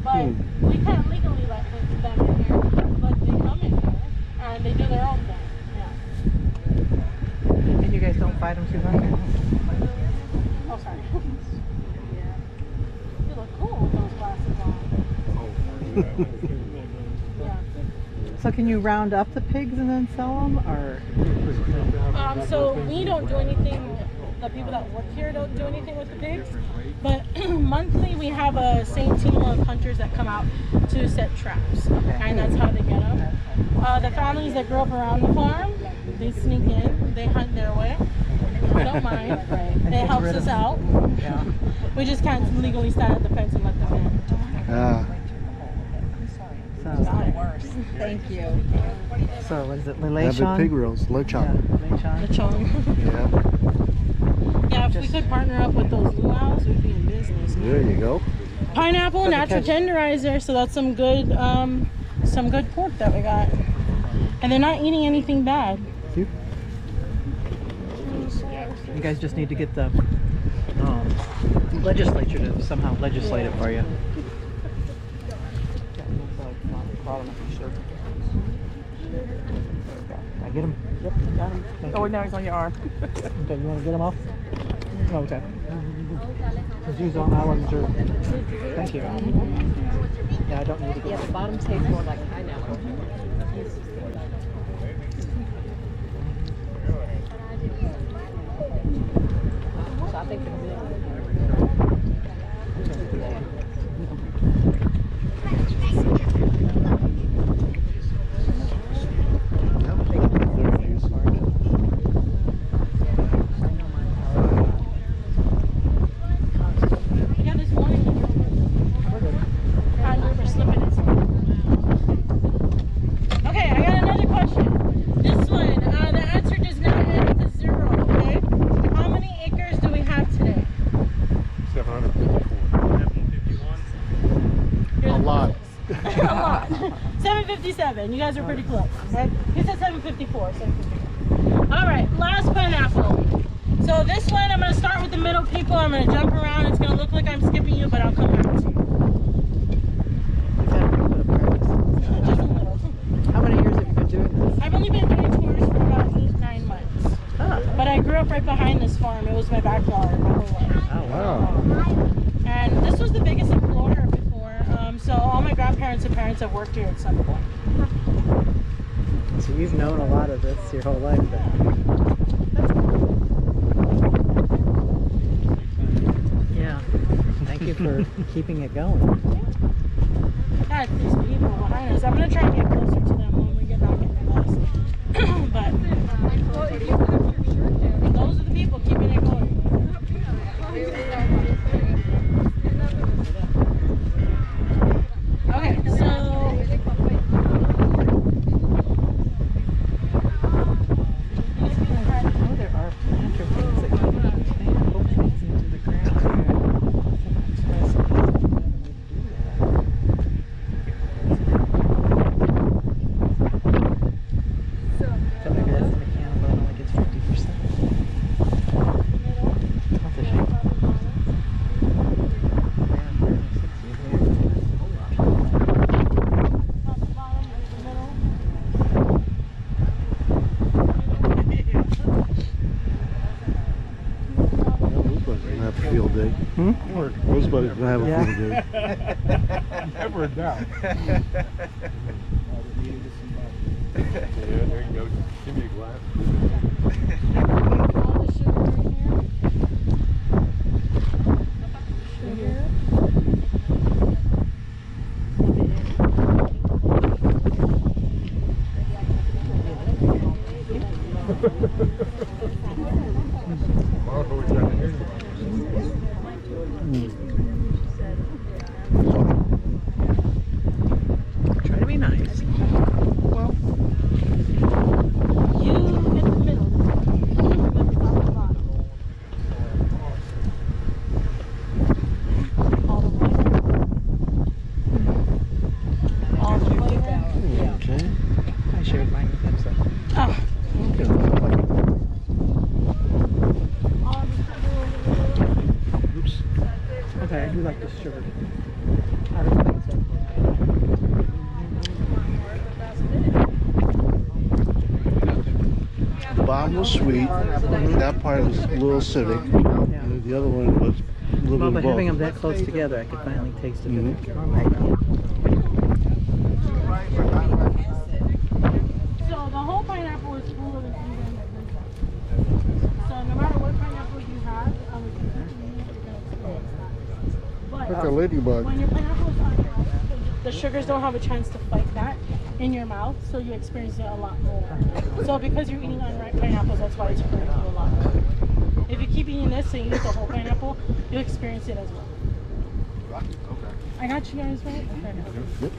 But we can't legally let them in here. But they come in here and they do their own thing. Yeah. And you guys don't fight them too much? Oh, sorry. You look cool with those glasses on. Yeah. So can you round up the pigs and then sell them, or? So we don't do anything, the people that work here don't do anything with the pigs, but monthly we have a same team of hunters that come out to set traps, and that's how they get them. The families that grow up around the farm, they sneak in, they hunt their way. We don't mind. It helps us out. Yeah. We just can't legally stand at the fence and let them in. Thank you. So what is it, Have Lechon? the pig rolls, lechon. Lechon. The chong. Yeah. Yeah, if we could partner up with those luau's, we'd be in business. There you go. Pineapple, natural tenderizer, so that's some good pork that we got. And they're not eating anything bad. You? You guys just need to get the legislature to somehow legislate it for you. I get him? Yep, got him. Oh, now he's on your arm. Okay, you want to get him off? Oh, okay. Because he's on, I wasn't sure. Thank you. Yeah, I don't need to get Yeah, the bottom tastes more like pineapple. So I think Yeah, this morning we were slipping and stuff. Okay, I got another question. This one A lot. 757. You guys are pretty close. Okay? He said 754. 754. All right, last pineapple. So this one, I'm going to start with the middle people. I'm going to jump around. It's going to look like I'm skipping you, but I'll come back to you. Just a little. How many years have you been doing this? I've only been doing tours for about 8-9 months. But I grew up right behind this farm. It was my backyard my whole life. Oh, Wow. And this was the biggest in Florida before. So all my grandparents and parents have worked here at some point. So you've known a lot of this your whole life then. Yeah. Thank you for keeping it going. Yeah, these people behind us. I'm going to try and get closer to them when we get back in the bus. But those are the people keeping it going. Okay, so Oh, there are planter things that can poke things into the ground. So maybe that's the mechanical that only gets 50%. That's a shame. on the bottom and the middle. Rosebuds gonna have a field day. Rosebuds gonna have a Yeah. field day. Never a doubt. Yeah, there you go. Give me a glass. All the sugar right here. Sugar. Try to be nice. You get the middle. You get the top and bottom. All the flavor. All the flavor. Okay. I shared mine with them, so. Oh, Okay. all the sugar. Oops. Okay, I do like this sugar. I don't think so. The bottom was sweet. That part was a little acidic. Yeah. And the other one was a little Well, bit by of having them both. that close together, I could finally taste it. Mhm. So the whole pineapple is full of ingredients like this. So no matter what pineapple you have, you're going to experience that. Like But a ladybug. when your pineapple is unripe, the sugars don't have a chance to fight that in your mouth, so you experience it a lot more. So because you're eating unripe pineapples, that's why it's hurting you a lot more. If you keep eating this and you eat the whole pineapple, you'll experience it as well. I got you guys right? Okay.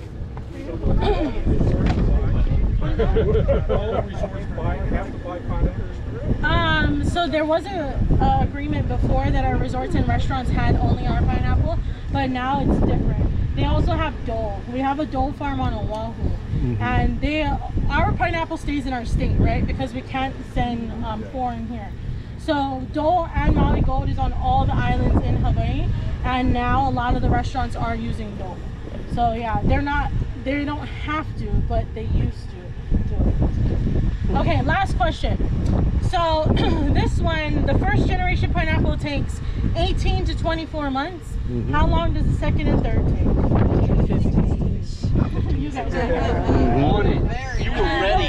So there was a agreement before that our resorts and restaurants had only our pineapple, but now it's different. They also have Dole. We have a Dole farm on Oahu, and our pineapple stays in our state, right? Because we can't send foreign here. So Dole and Maui Gold is on all the islands in Hawaii, and now a lot of the restaurants are using Dole. So yeah, they don't have to, but they used to do it. Okay, last question. So this one, the first generation pineapple takes 18 to 24 months. How long does the second and third take? You guys are You were ready.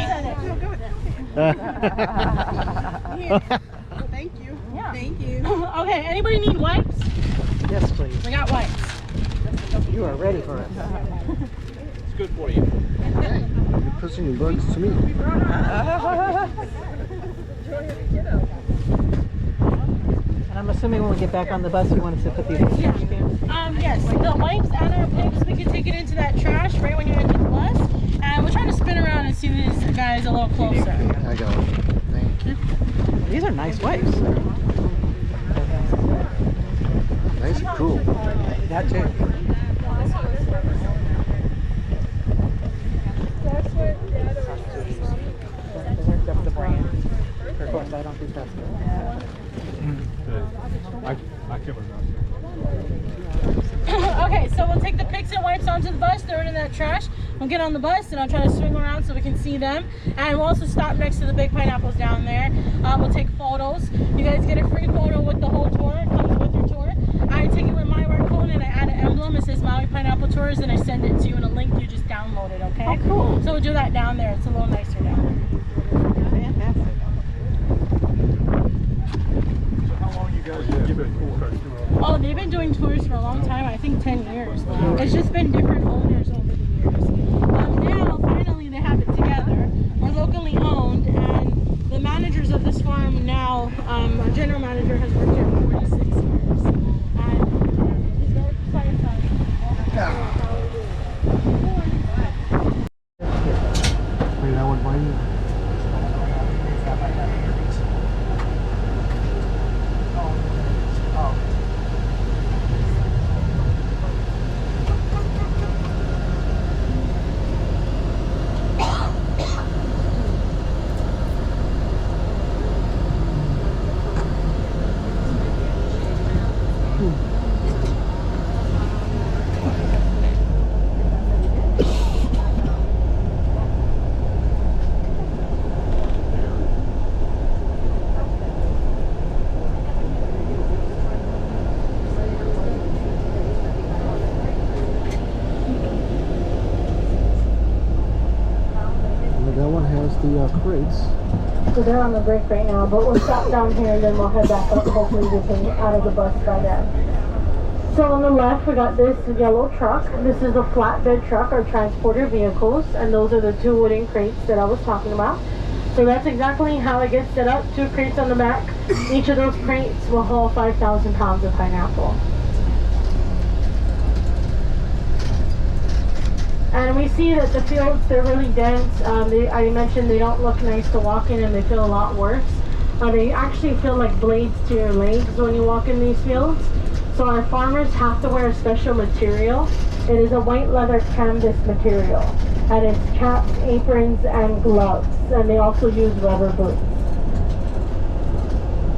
Thank you. Yeah. Thank you. Okay, anybody need wipes? Yes, please. We got wipes. You are ready for us. It's good for you. You're pissing your bugs to me. And I'm assuming when we get back on the bus, you want us to put these in the trash can? Yes, the wipes and our picks, we can take it into that trash right when you enter the bus. And we'll try to spin around and see these guys a little closer. I got it. Thank you. These are nice wipes. Nice and cool. That too. I can't remember. Okay, so we'll take the picks and wipes onto the bus, throw it in that trash. We'll get on the bus and I'll try to swing around so we can see them. And we'll also stop next to the big pineapples down there. We'll take photos. You guys get a free photo with the whole tour. It comes with your tour. I take it with my work phone and I add an emblem. It says Maui Pineapple Tours and I send it to you in a link. You just download it, okay? Oh, cool. So we'll do that down there. It's a little nicer down there. Fantastic. So how long you guys give it for? Oh, they've been doing tours for a long time. I think 10 years. It's just been different owners over the years. Now, finally, they have it together. We're locally owned, and the managers of this farm now, our general manager has worked here for 46 years. And he's very excited. That one by you. That one has the crates. So they're on the break right now, but we'll stop down here and then we'll head back up. Hopefully we can get out of the bus by then. So on the left we got this yellow truck. This is a flatbed truck or transporter vehicles, and those are the two wooden crates that I was talking about. So that's exactly how it gets set up. 2 crates on the back. Each of those crates will hold 5,000 pounds of pineapple. And we see that the fields, they're really dense. I mentioned they don't look nice to walk in and they feel a lot worse. They actually feel like blades to your legs when you walk in these fields. So our farmers have to wear a special material. It is a white leather canvas material. And it's caps, aprons, and gloves. And they also use rubber boots.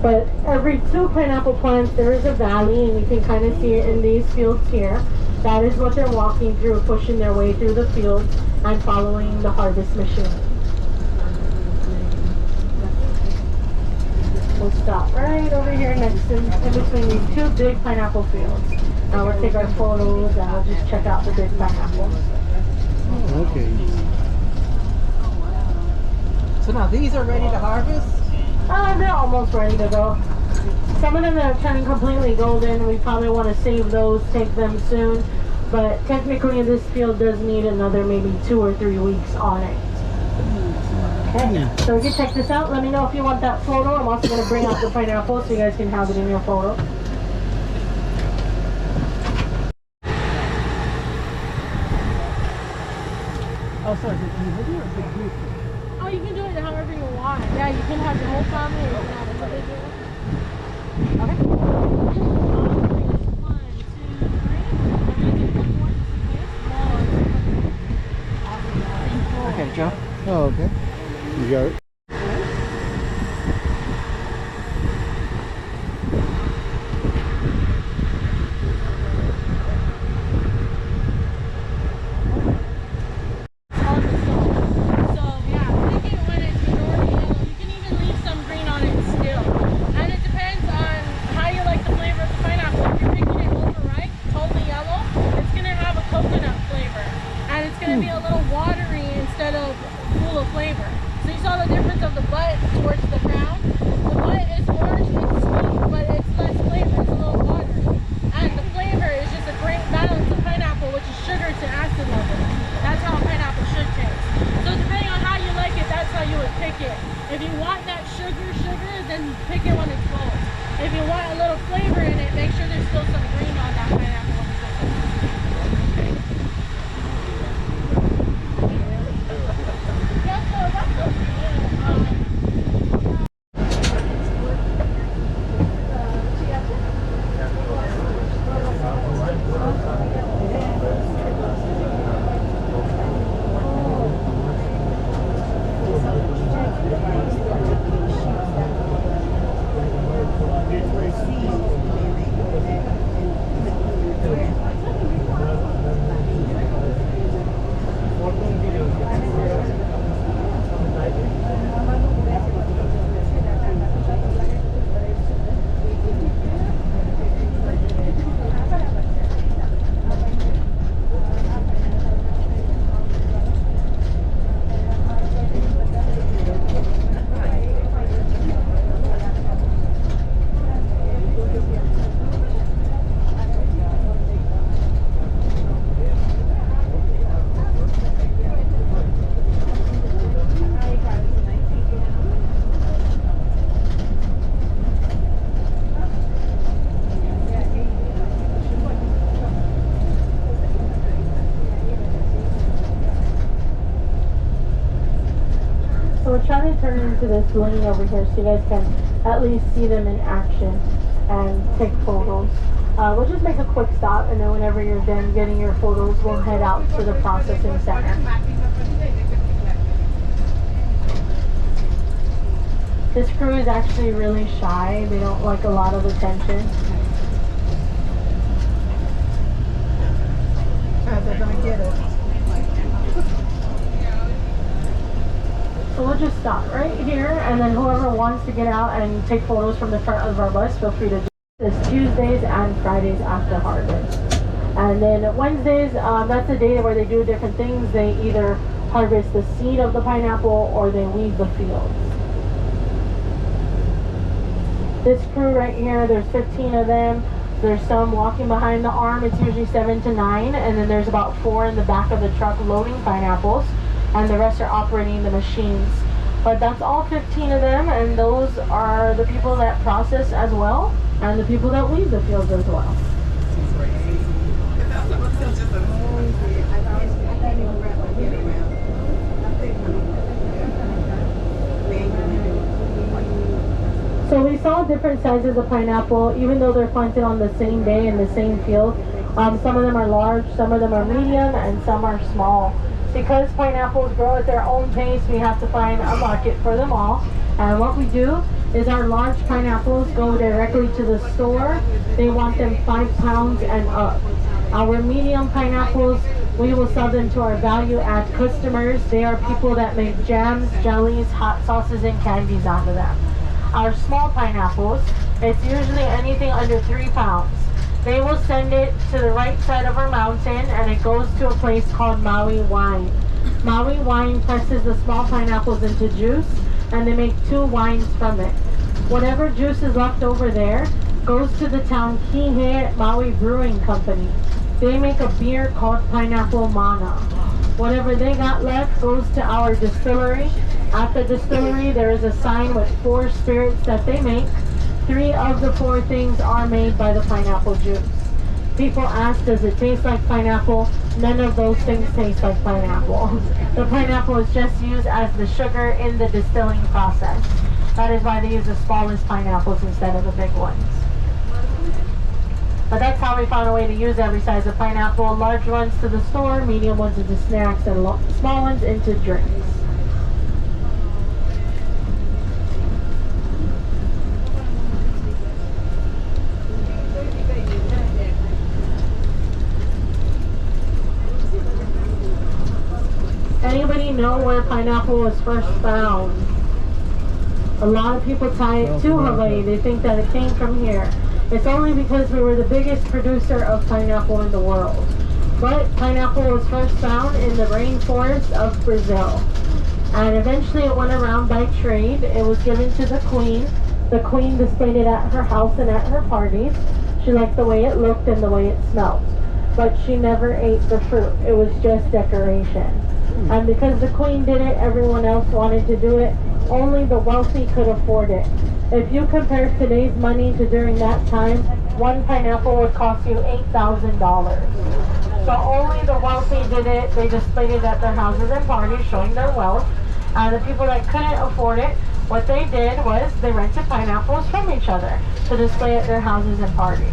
But every 2 pineapple plants, there is a valley, and you can kind of see it in these fields here. That is what they're walking through, pushing their way through the fields and following the harvest machine. We'll stop right over here next to, in between these 2 big pineapple fields. Now we'll take our photos and we'll just check out the big pineapples. Okay. So now these are ready to harvest? They're almost ready to go. Some of them that are turning completely golden, we probably want to save those, take them soon. But technically this field does need another maybe 2 or 3 weeks on it. Okay, so we can check this out. Let me know if you want that photo. I'm also going to bring out the pineapple so you guys can have it in your photo. Oh, sorry, is it individual or is it group? Oh, you can do it however you want. Yeah, you can have your whole family or you can have individual. Okay. 1, 2, 3. I'm going to do 1 more just in case. Okay, Joe. Oh, okay. You got it. If you want that sugar, then pick it when it's cold. If you want a little flavor in it, make sure there's still some green on that pineapple when it's cold. Yeah, so that's okay. So we're trying to turn into this lane over here so you guys can at least see them in action and take photos. We'll just make a quick stop, and then whenever you're done getting your photos, we'll head out to the processing center. This crew is actually really shy. They don't like a lot of attention. They're gonna get it. So we'll just stop right here, and then whoever wants to get out and take photos from the front of our bus, feel free to do this. Tuesdays and Fridays after harvest. And then Wednesdays, that's the day where they do different things. They either harvest the seed of the pineapple or they weed the fields. This crew right here, there's 15 of them. There's some walking behind the arm. It's usually 7 to 9, and then there's about 4 in the back of the truck loading pineapples, and the rest are operating the machines. But that's all 15 of them, and those are the people that process as well, and the people that weed the fields as well. So we saw different sizes of pineapple, even though they're planted on the same day in the same field. Some of them are large, some of them are medium, and some are small. Because pineapples grow at their own pace, we have to find a market for them all. And what we do is our large pineapples go directly to the store. They want them 5 pounds and up. Our medium pineapples, we will sell them to our value-add customers. They are people that make jams, jellies, hot sauces, and candies out of them. Our small pineapples, it's usually anything under 3 pounds. They will send it to the right side of our mountain, and it goes to a place called Maui Wine. Maui Wine presses the small pineapples into juice, and they make 2 wines from it. Whatever juice is left over there goes to the town Kihei Maui Brewing Company. They make a beer called Pineapple Mana. Whatever they got left goes to our distillery. At the distillery, there is a sign with 4 spirits that they make. 3 of the 4 things are made by the pineapple juice. People ask, does it taste like pineapple? None of those things taste like pineapple. The pineapple is just used as the sugar in the distilling process. That is why they use the smallest pineapples instead of the big ones. But that's how we found a way to use every size of pineapple. Large ones to the store, medium ones into snacks, and small ones into drinks. Anybody know where pineapple was first found? A lot of people tie it to Hawaii. They think that it came from here. It's only because we were the biggest producer of pineapple in the world. But pineapple was first found in the rainforest of Brazil. And eventually it went around by trade. It was given to the queen. The queen displayed it at her house and at her parties. She liked the way it looked and the way it smelled. But she never ate the fruit. It was just decoration. And because the queen did it, everyone else wanted to do it. Only the wealthy could afford it. If you compare today's money to during that time, 1 pineapple would cost you $8,000. So only the wealthy did it. They displayed it at their houses and parties, showing their wealth. And the people that couldn't afford it, what they did was they rented pineapples from each other to display at their houses and parties.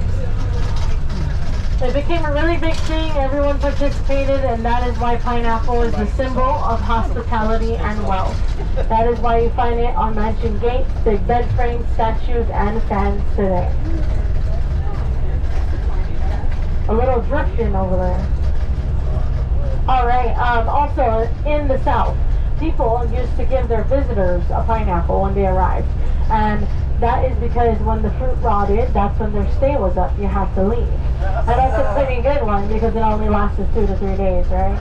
It became a really big thing. Everyone participated, and that is why pineapple is the symbol of hospitality and wealth. That is why you find it on mansion gates, big bed frames, statues, and fans today. A little drifting over there. Alright, also in the South, people used to give their visitors a pineapple when they arrived. And that is because when the fruit rotted, that's when their stay was up. You have to leave. And that's a pretty good one because it only lasted 2 to 3 days, right?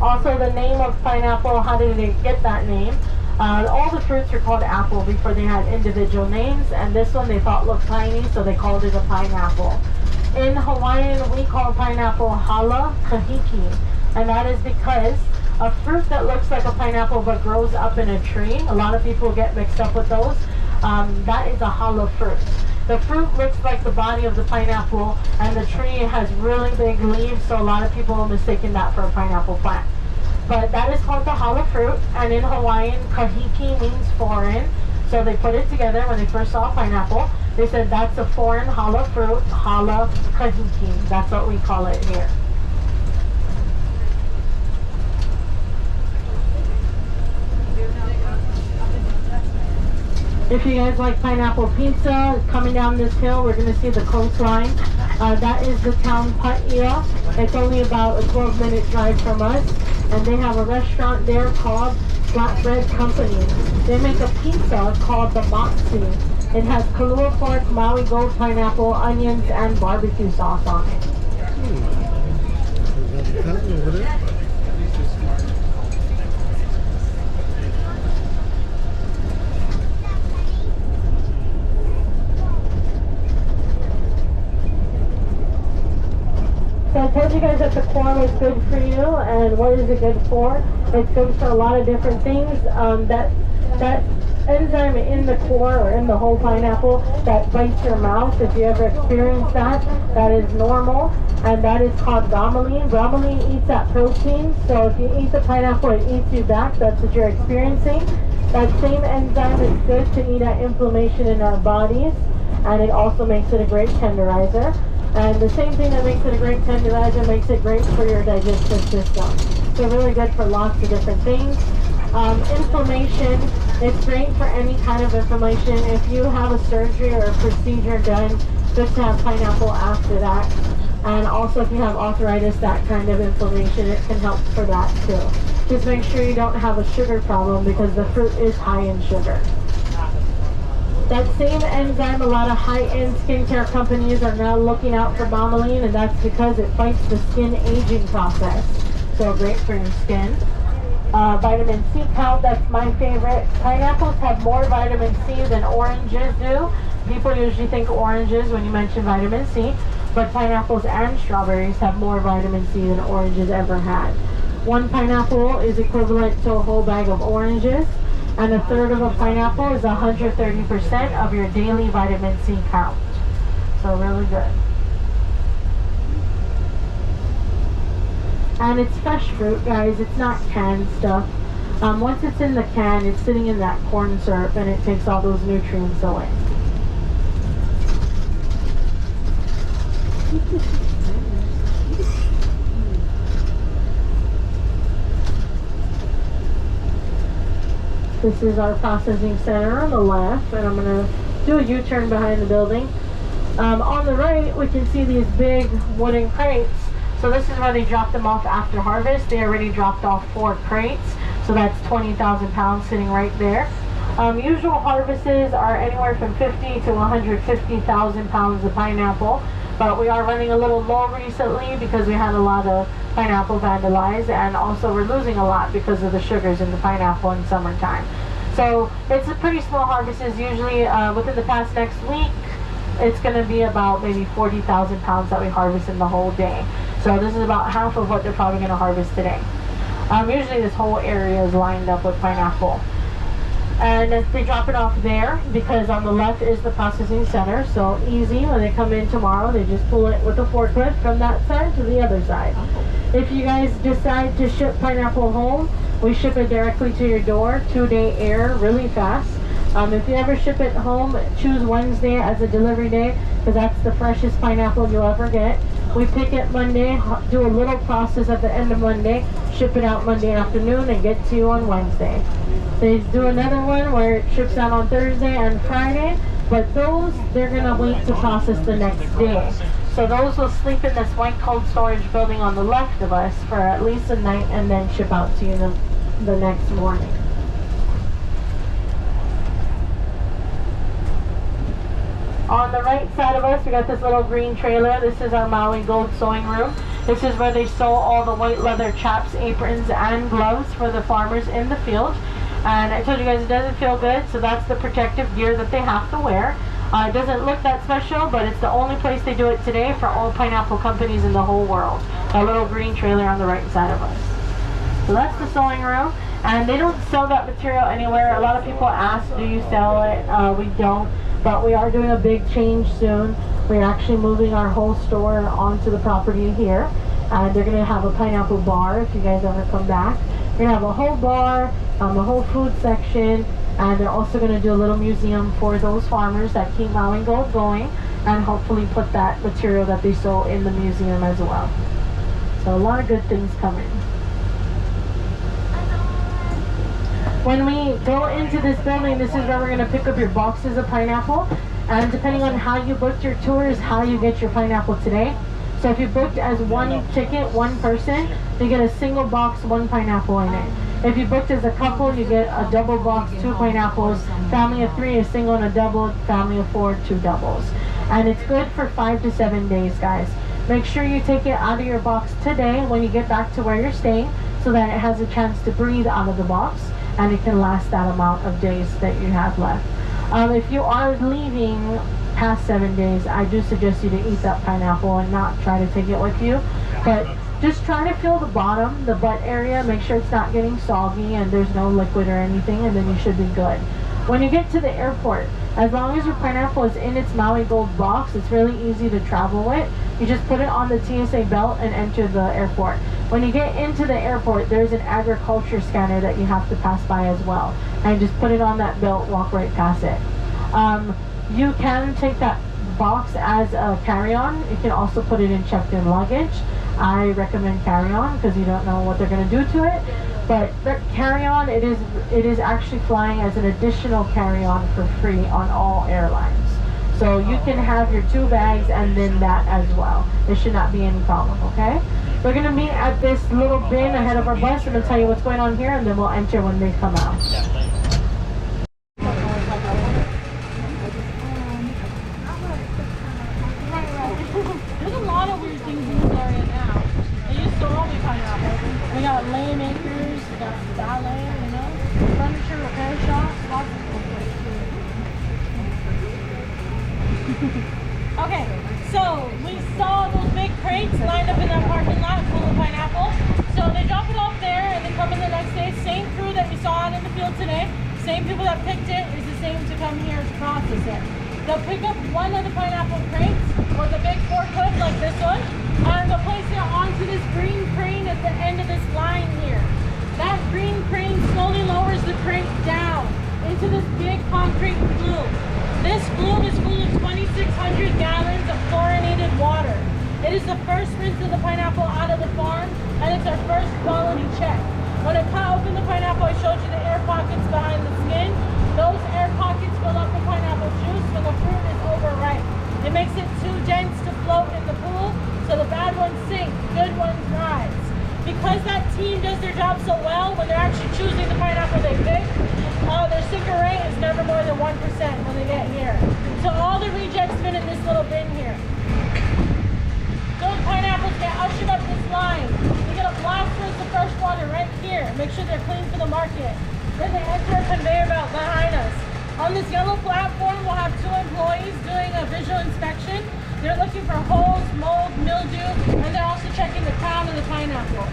Also, the name of pineapple, how did it get that name? All the fruits are called apple before they had individual names, and this one they thought looked tiny, so they called it a pineapple. In Hawaiian, we call pineapple hala kahiki, and that is because a fruit that looks like a pineapple but grows up in a tree, a lot of people get mixed up with those, that is a hala fruit. The fruit looks like the body of the pineapple, and the tree has really big leaves, so a lot of people are mistaking that for a pineapple plant. But that is called the hala fruit, and in Hawaiian, kahiki means foreign. So they put it together when they first saw pineapple. They said that's a foreign hala fruit, hala kahiki. That's what we call it here. If you guys like pineapple pizza, coming down this hill, we're going to see the coastline. That is the town Paia. It's only about a 12-minute drive from us. And they have a restaurant there called Flatbread Company. They make a pizza called the Matsu. It has kalua pork, Maui gold pineapple, onions, and barbecue sauce on it. Over there. So I told you guys that the corn is good for you, and what is it good for? It's good for a lot of different things. That enzyme in the core or in the whole pineapple that bites your mouth, if you ever experience that, that is normal, and that is called bromelain. Bromelain eats that protein, so if you eat the pineapple, it eats you back. That's what you're experiencing. That same enzyme is good to eat at inflammation in our bodies, and it also makes it a great tenderizer. And the same thing that makes it a great tenderizer makes it great for your digestive system. So really good for lots of different things. Inflammation, it's great for any kind of inflammation. If you have a surgery or a procedure done, just to have pineapple after that. And also if you have arthritis, that kind of inflammation, it can help for that too. Just make sure you don't have a sugar problem because the fruit is high in sugar. That same enzyme, a lot of high-end skincare companies are now looking out for bromelain, and that's because it fights the skin aging process. So great for your skin. Vitamin C count, that's my favorite. Pineapples have more vitamin C than oranges do. People usually think oranges when you mention vitamin C, but pineapples and strawberries have more vitamin C than oranges ever had. One pineapple is equivalent to a whole bag of oranges. And a third of a pineapple is 130% of your daily vitamin C count. So really good. And it's fresh fruit, guys. It's not canned stuff. Once it's in the can, it's sitting in that corn syrup and it takes all those nutrients away. This is our processing center on the left, and I'm going to do a U-turn behind the building. On the right, we can see these big wooden crates. So this is where they drop them off after harvest. They already dropped off 4 crates, so that's 20,000 pounds sitting right there. Usual harvests are anywhere from 50 to 150,000 pounds of pineapple, but we are running a little low recently because we had a lot of pineapple vandalized, and also we're losing a lot because of the sugars in the pineapple in summertime. So it's a pretty small harvest. Usually within the past next week, it's going to be about maybe 40,000 pounds that we harvest in the whole day. So this is about half of what they're probably going to harvest today. Usually this whole area is lined up with pineapple. And they drop it off there because on the left is the processing center, so easy. When they come in tomorrow, they just pull it with a forklift from that side to the other side. If you guys decide to ship pineapple home, we ship it directly to your door, 2-day air, really fast. If you ever ship it home, choose Wednesday as a delivery day because that's the freshest pineapple you'll ever get. We pick it Monday, do a little process at the end of Monday, ship it out Monday afternoon, and get to you on Wednesday. They do another one where it ships out on Thursday and Friday, but those, they're going to wait to process the next day. So those will sleep in this white cold storage building on the left of us for at least a night and then ship out to you the next morning. On the right side of us, we got this little green trailer. This is our Maui Gold sewing room. This is where they sew all the white leather chaps, aprons, and gloves for the farmers in the field. And I told you guys it doesn't feel good, so that's the protective gear that they have to wear. It doesn't look that special, but it's the only place they do it today for all pineapple companies in the whole world. A little green trailer on the right side of us. So that's the sewing room. And they don't sell that material anywhere. A lot of people ask, do you sell it? We don't. But we are doing a big change soon. We're actually moving our whole store onto the property here. and they're gonna have a pineapple bar if you guys ever come back. We're gonna have a whole bar, the whole food section, and they're also gonna do a little museum for those farmers that keep Maui Gold going, and hopefully put that material that they sold in the museum as well. So a lot of good things coming. When we go into this building, this is where we're gonna pick up your boxes of pineapple, and depending on how you booked your tour is how you get your pineapple today. So if you booked as one ticket, one person, you get a single box, one pineapple in it. If you booked as a couple, you get a double box, 2 pineapples. Family of 3, a single and a double. Family of 4, 2 doubles. And it's good for 5 to 7 days, guys. Make sure you take it out of your box today when you get back to where you're staying, so that it has a chance to breathe out of the box and it can last that amount of days that you have left. If you are leaving past 7 days, I do suggest you to eat that pineapple and not try to take it with you. But just try to feel the bottom, the butt area, make sure it's not getting soggy and there's no liquid or anything, and then you should be good. When you get to the airport, as long as your pineapple is in its Maui Gold box, it's really easy to travel with. You just put it on the TSA belt and enter the airport. When you get into the airport, there's an agriculture scanner that you have to pass by as well. And just put it on that belt, walk right past it. You can take that box as a carry-on. You can also put it in checked-in luggage. I recommend carry-on because you don't know what they're going to do to it. But carry-on, it is actually flying as an additional carry-on for free on all airlines. So you can have your 2 bags and then that as well. There should not be any problem, okay? We're going to meet at this little bin ahead of our bus. I'm going to tell you what's going on here, and then we'll enter when they come out. There's a lot of weird things in this area now. It used to all be pineapple. We got lane acres, we got ballet, you know, furniture repair shops, lots of cool places. Okay, so we saw those big crates lined up in that parking lot full of pineapple. So they drop it off there and they come in the next day. Same crew that we saw out in the field today, same people that picked it is the same to come here to process it. They'll pick up one of the pineapple crates with a big forklift like this one, and they'll place it onto this green crane at the end of this line here. That green crane slowly lowers the crate down into this big concrete flume. This flume is full of 2,600 gallons of chlorinated water. It is the first rinse of the pineapple out of the farm, and it's our first quality check. When I cut open the pineapple, I showed you the air pockets behind the skin. Those air pockets fill up with pineapple juice when the fruit is overripe. It makes it too dense to float in the pool, so the bad ones sink, good ones rise. Because that team does their job so well, when they're actually choosing the pineapple they pick, their sinker rate is never more than 1% when they get here. So all the rejects fit in this little bin here. Those pineapples get ushered up this line. They get a blast rinse of fresh water right here. Make sure they're clean for the market. Then they enter a conveyor belt behind us. On this yellow platform, we'll have 2 employees doing a visual inspection. They're looking for holes, mold, mildew, and they're also checking the crown of the pineapple.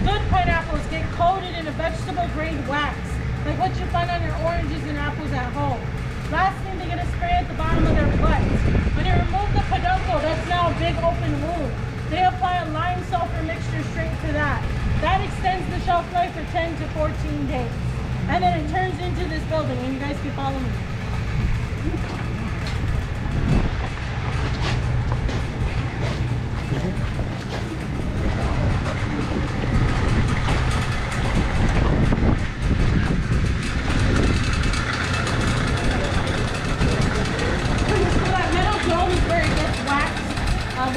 Good pineapples get coated in a vegetable-grade wax, like what you find on your oranges and apples at home. Lastly, they get a spray at the bottom of their butts. When you remove the peduncle, that's now a big open wound. They apply a lime sulfur mixture straight to that. That extends the shelf life for 10 to 14 days. And then it turns into this building, and you guys can follow me.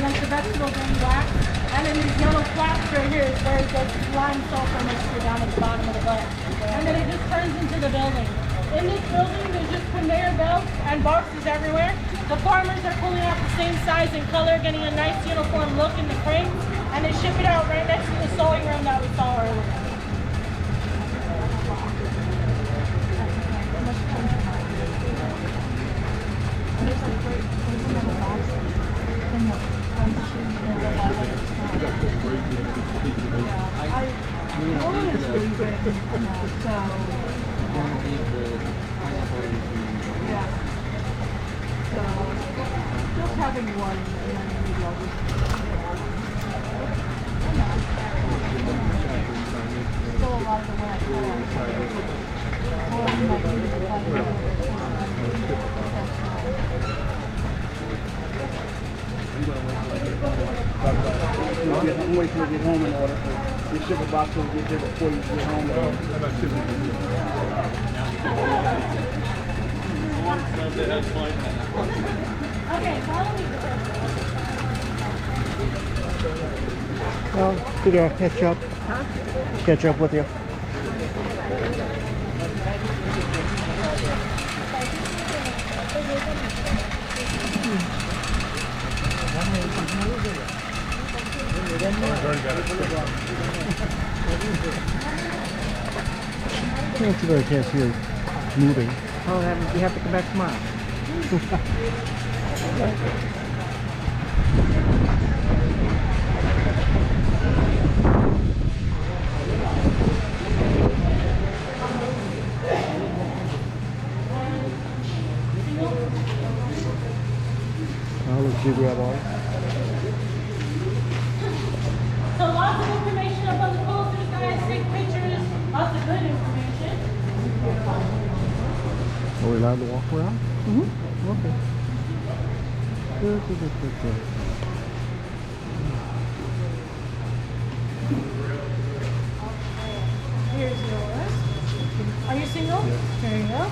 Like the vegetable green wax, and then these yellow flaps right here is where it gets lime sulfur mixture down at the bottom of the butt. And then it just turns into the building. In this building, there's just conveyor belts and boxes everywhere. The farmers are pulling out the same size and color, getting a nice uniform look in the crates, and they ship it out right next to the sewing room that we saw earlier. Just having one, and then maybe I'll just... wait till they get home in order. They ship a box when you get there before you get home. Okay, follow me. Well, good to catch up. Catch up with you. Not too bad I can't see her moving. Oh, you have to come back tomorrow. I'll let you grab all. So lots of information up on the posters, guys. Take pictures. Lots of good information. Are we allowed to walk around? Mm-hmm. Okay. Good. Here's yours. Are you single? Yeah. There you go.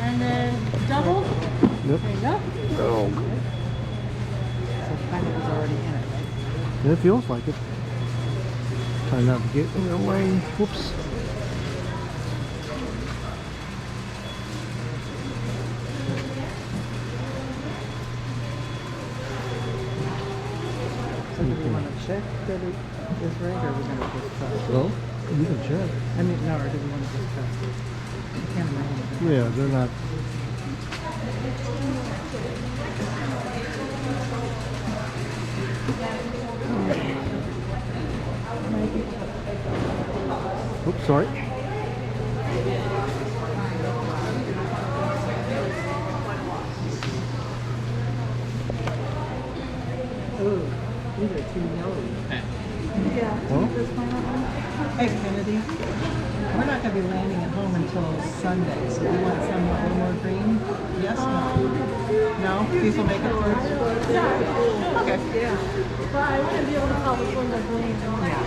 And then double. Yep. There you go. Oh. So pineapple's already in it, right? It feels like it. Try not to get in the way. Whoops. So do we want to check that it is right, or are we going to just trust? Well, you can check. I mean, no, or do we want to just trust it? I can't imagine. Yeah, they're not. Oops, sorry. Ooh, these are too yellow. Huh? Hey, Kennedy, we're not going to be landing at home until Sunday, so we want some a little more green? Yes? No? These will make it through? Okay. Yeah. But I wouldn't be able to tell which ones are green.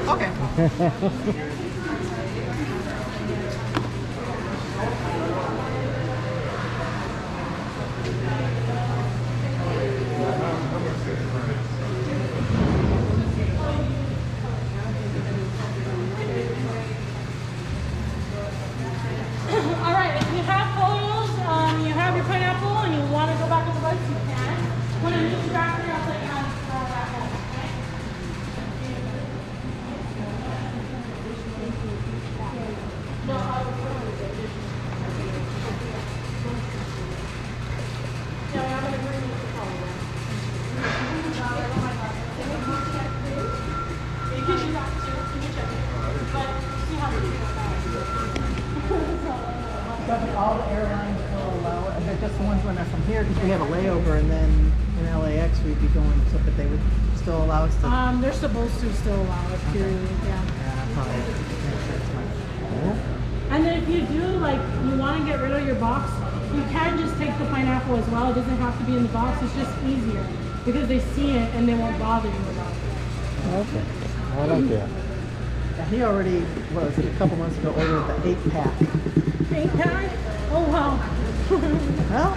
Okay. All right, if you have photos, you have your pineapple, and you want to go back on the bus, you can. When I need you back there, I'll let you know how to throw that home, okay? No, I will throw it. Yeah, I'm going to bring you the color. You can do that too. You can check it. But see how many people But all the airlines will allow it, they're just the ones when they're from here, because we have a layover, and then in LAX we'd be going, so, but they would still allow us to. They're supposed to still allow it, period, yeah. Yeah, probably makes sense much. And then if you do, like, you want to get rid of your box, you can just take the pineapple as well. It doesn't have to be in the box. It's just easier because they see it and they won't bother you about it. Okay. I like that. Yeah, he already, what was it, a couple months ago, ordered the 8-pack. 8-pack? Oh, wow. Well,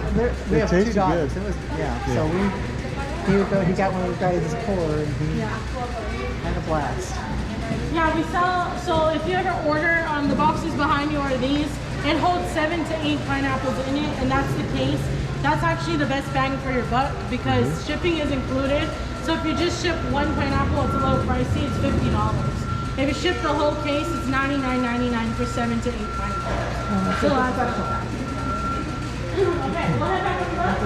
we have tasted two dogs. good. It was, so he got one of those guys' puller, and he had a blast. Yeah, we sell, so if you ever order, the boxes behind you are these. It holds 7 to 8 pineapples in it, and that's the case. That's actually the best bang for your buck because shipping is included. So if you just ship one pineapple, it's a little pricey, it's $50. If you ship the whole case, it's $99.99 for 7 to 8 pineapples. So that's okay, go ahead back on the bus.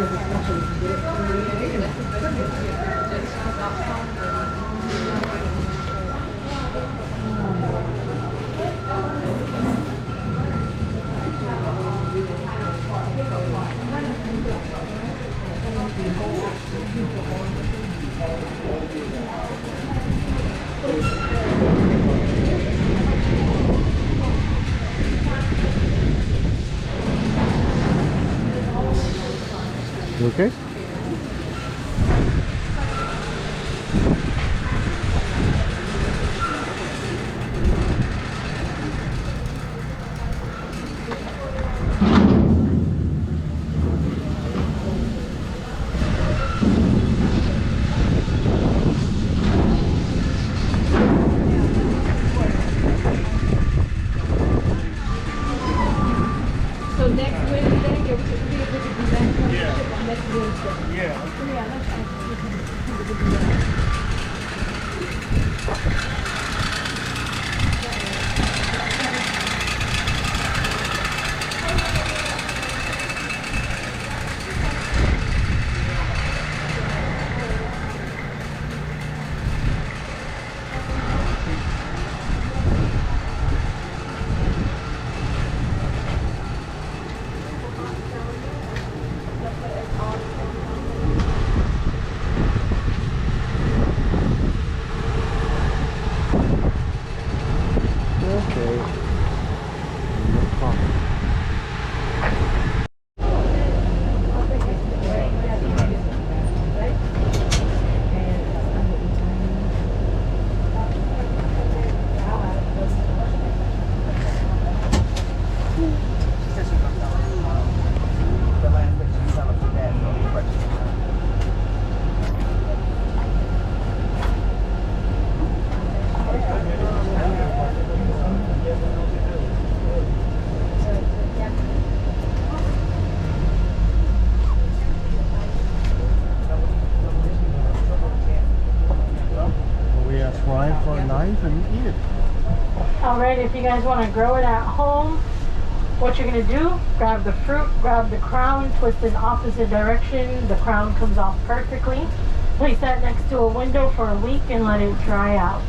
You okay? and eat it. Alright, if you guys want to grow it at home, what you're going to do, grab the fruit, grab the crown, twist in opposite direction. The crown comes off perfectly. Place that next to a window for a week and let it dry out.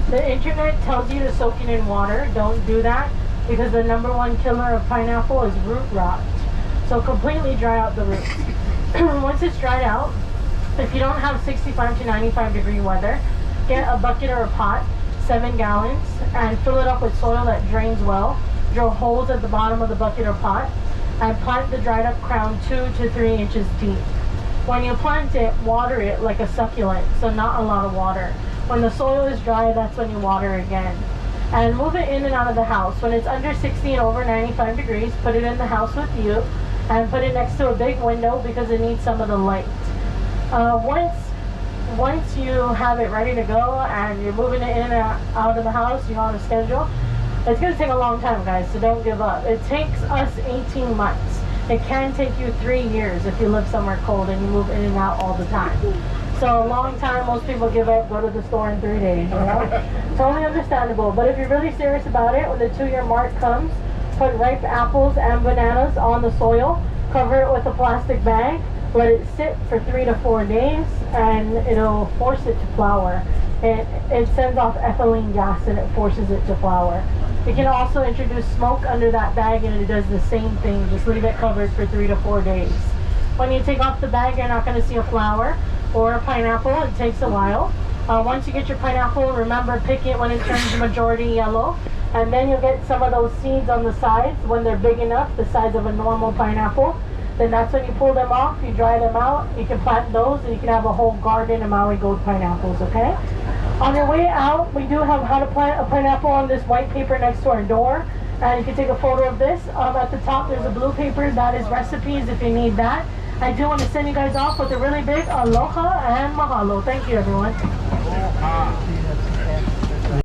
The internet tells you to soak it in water. Don't do that because the #1 killer of pineapple is root rot. So completely dry out the roots. Once it's dried out, if you don't have 65 to 95 degree weather, get a bucket or a pot, 7 gallons, and fill it up with soil that drains well. Drill holes at the bottom of the bucket or pot and plant the dried up crown 2 to 3 inches deep. When you plant it, water it like a succulent, so not a lot of water. When the soil is dry, that's when you water again. And move it in and out of the house. When it's under 60 and over 95 degrees, put it in the house with you and put it next to a big window because it needs some of the light. Once you have it ready to go and you're moving it in and out of the house, you're on a schedule, it's going to take a long time, guys, so don't give up. It takes us 18 months. It can take you 3 years if you live somewhere cold and you move in and out all the time. So a long time, most people give up, go to the store in 3 days, you know? Totally understandable. But if you're really serious about it, when the 2-year mark comes, put ripe apples and bananas on the soil, cover it with a plastic bag, let it sit for 3 to 4 days, and it'll force it to flower. It sends off ethylene gas and it forces it to flower. You can also introduce smoke under that bag and it does the same thing. Just leave it covered for 3 to 4 days. When you take off the bag, you're not going to see a flower or a pineapple. It takes a while. Once you get your pineapple, remember, pick it when it turns majority yellow. And then you'll get some of those seeds on the sides when they're big enough, the size of a normal pineapple. Then that's when you pull them off, you dry them out, you can plant those, and you can have a whole garden of Maui gold pineapples, okay? On your way out, we do have how to plant a pineapple on this white paper next to our door. And you can take a photo of this. At the top, there's a blue paper. That is recipes if you need that. I do want to send you guys off with a really big aloha and mahalo. Thank you, everyone. Aloha.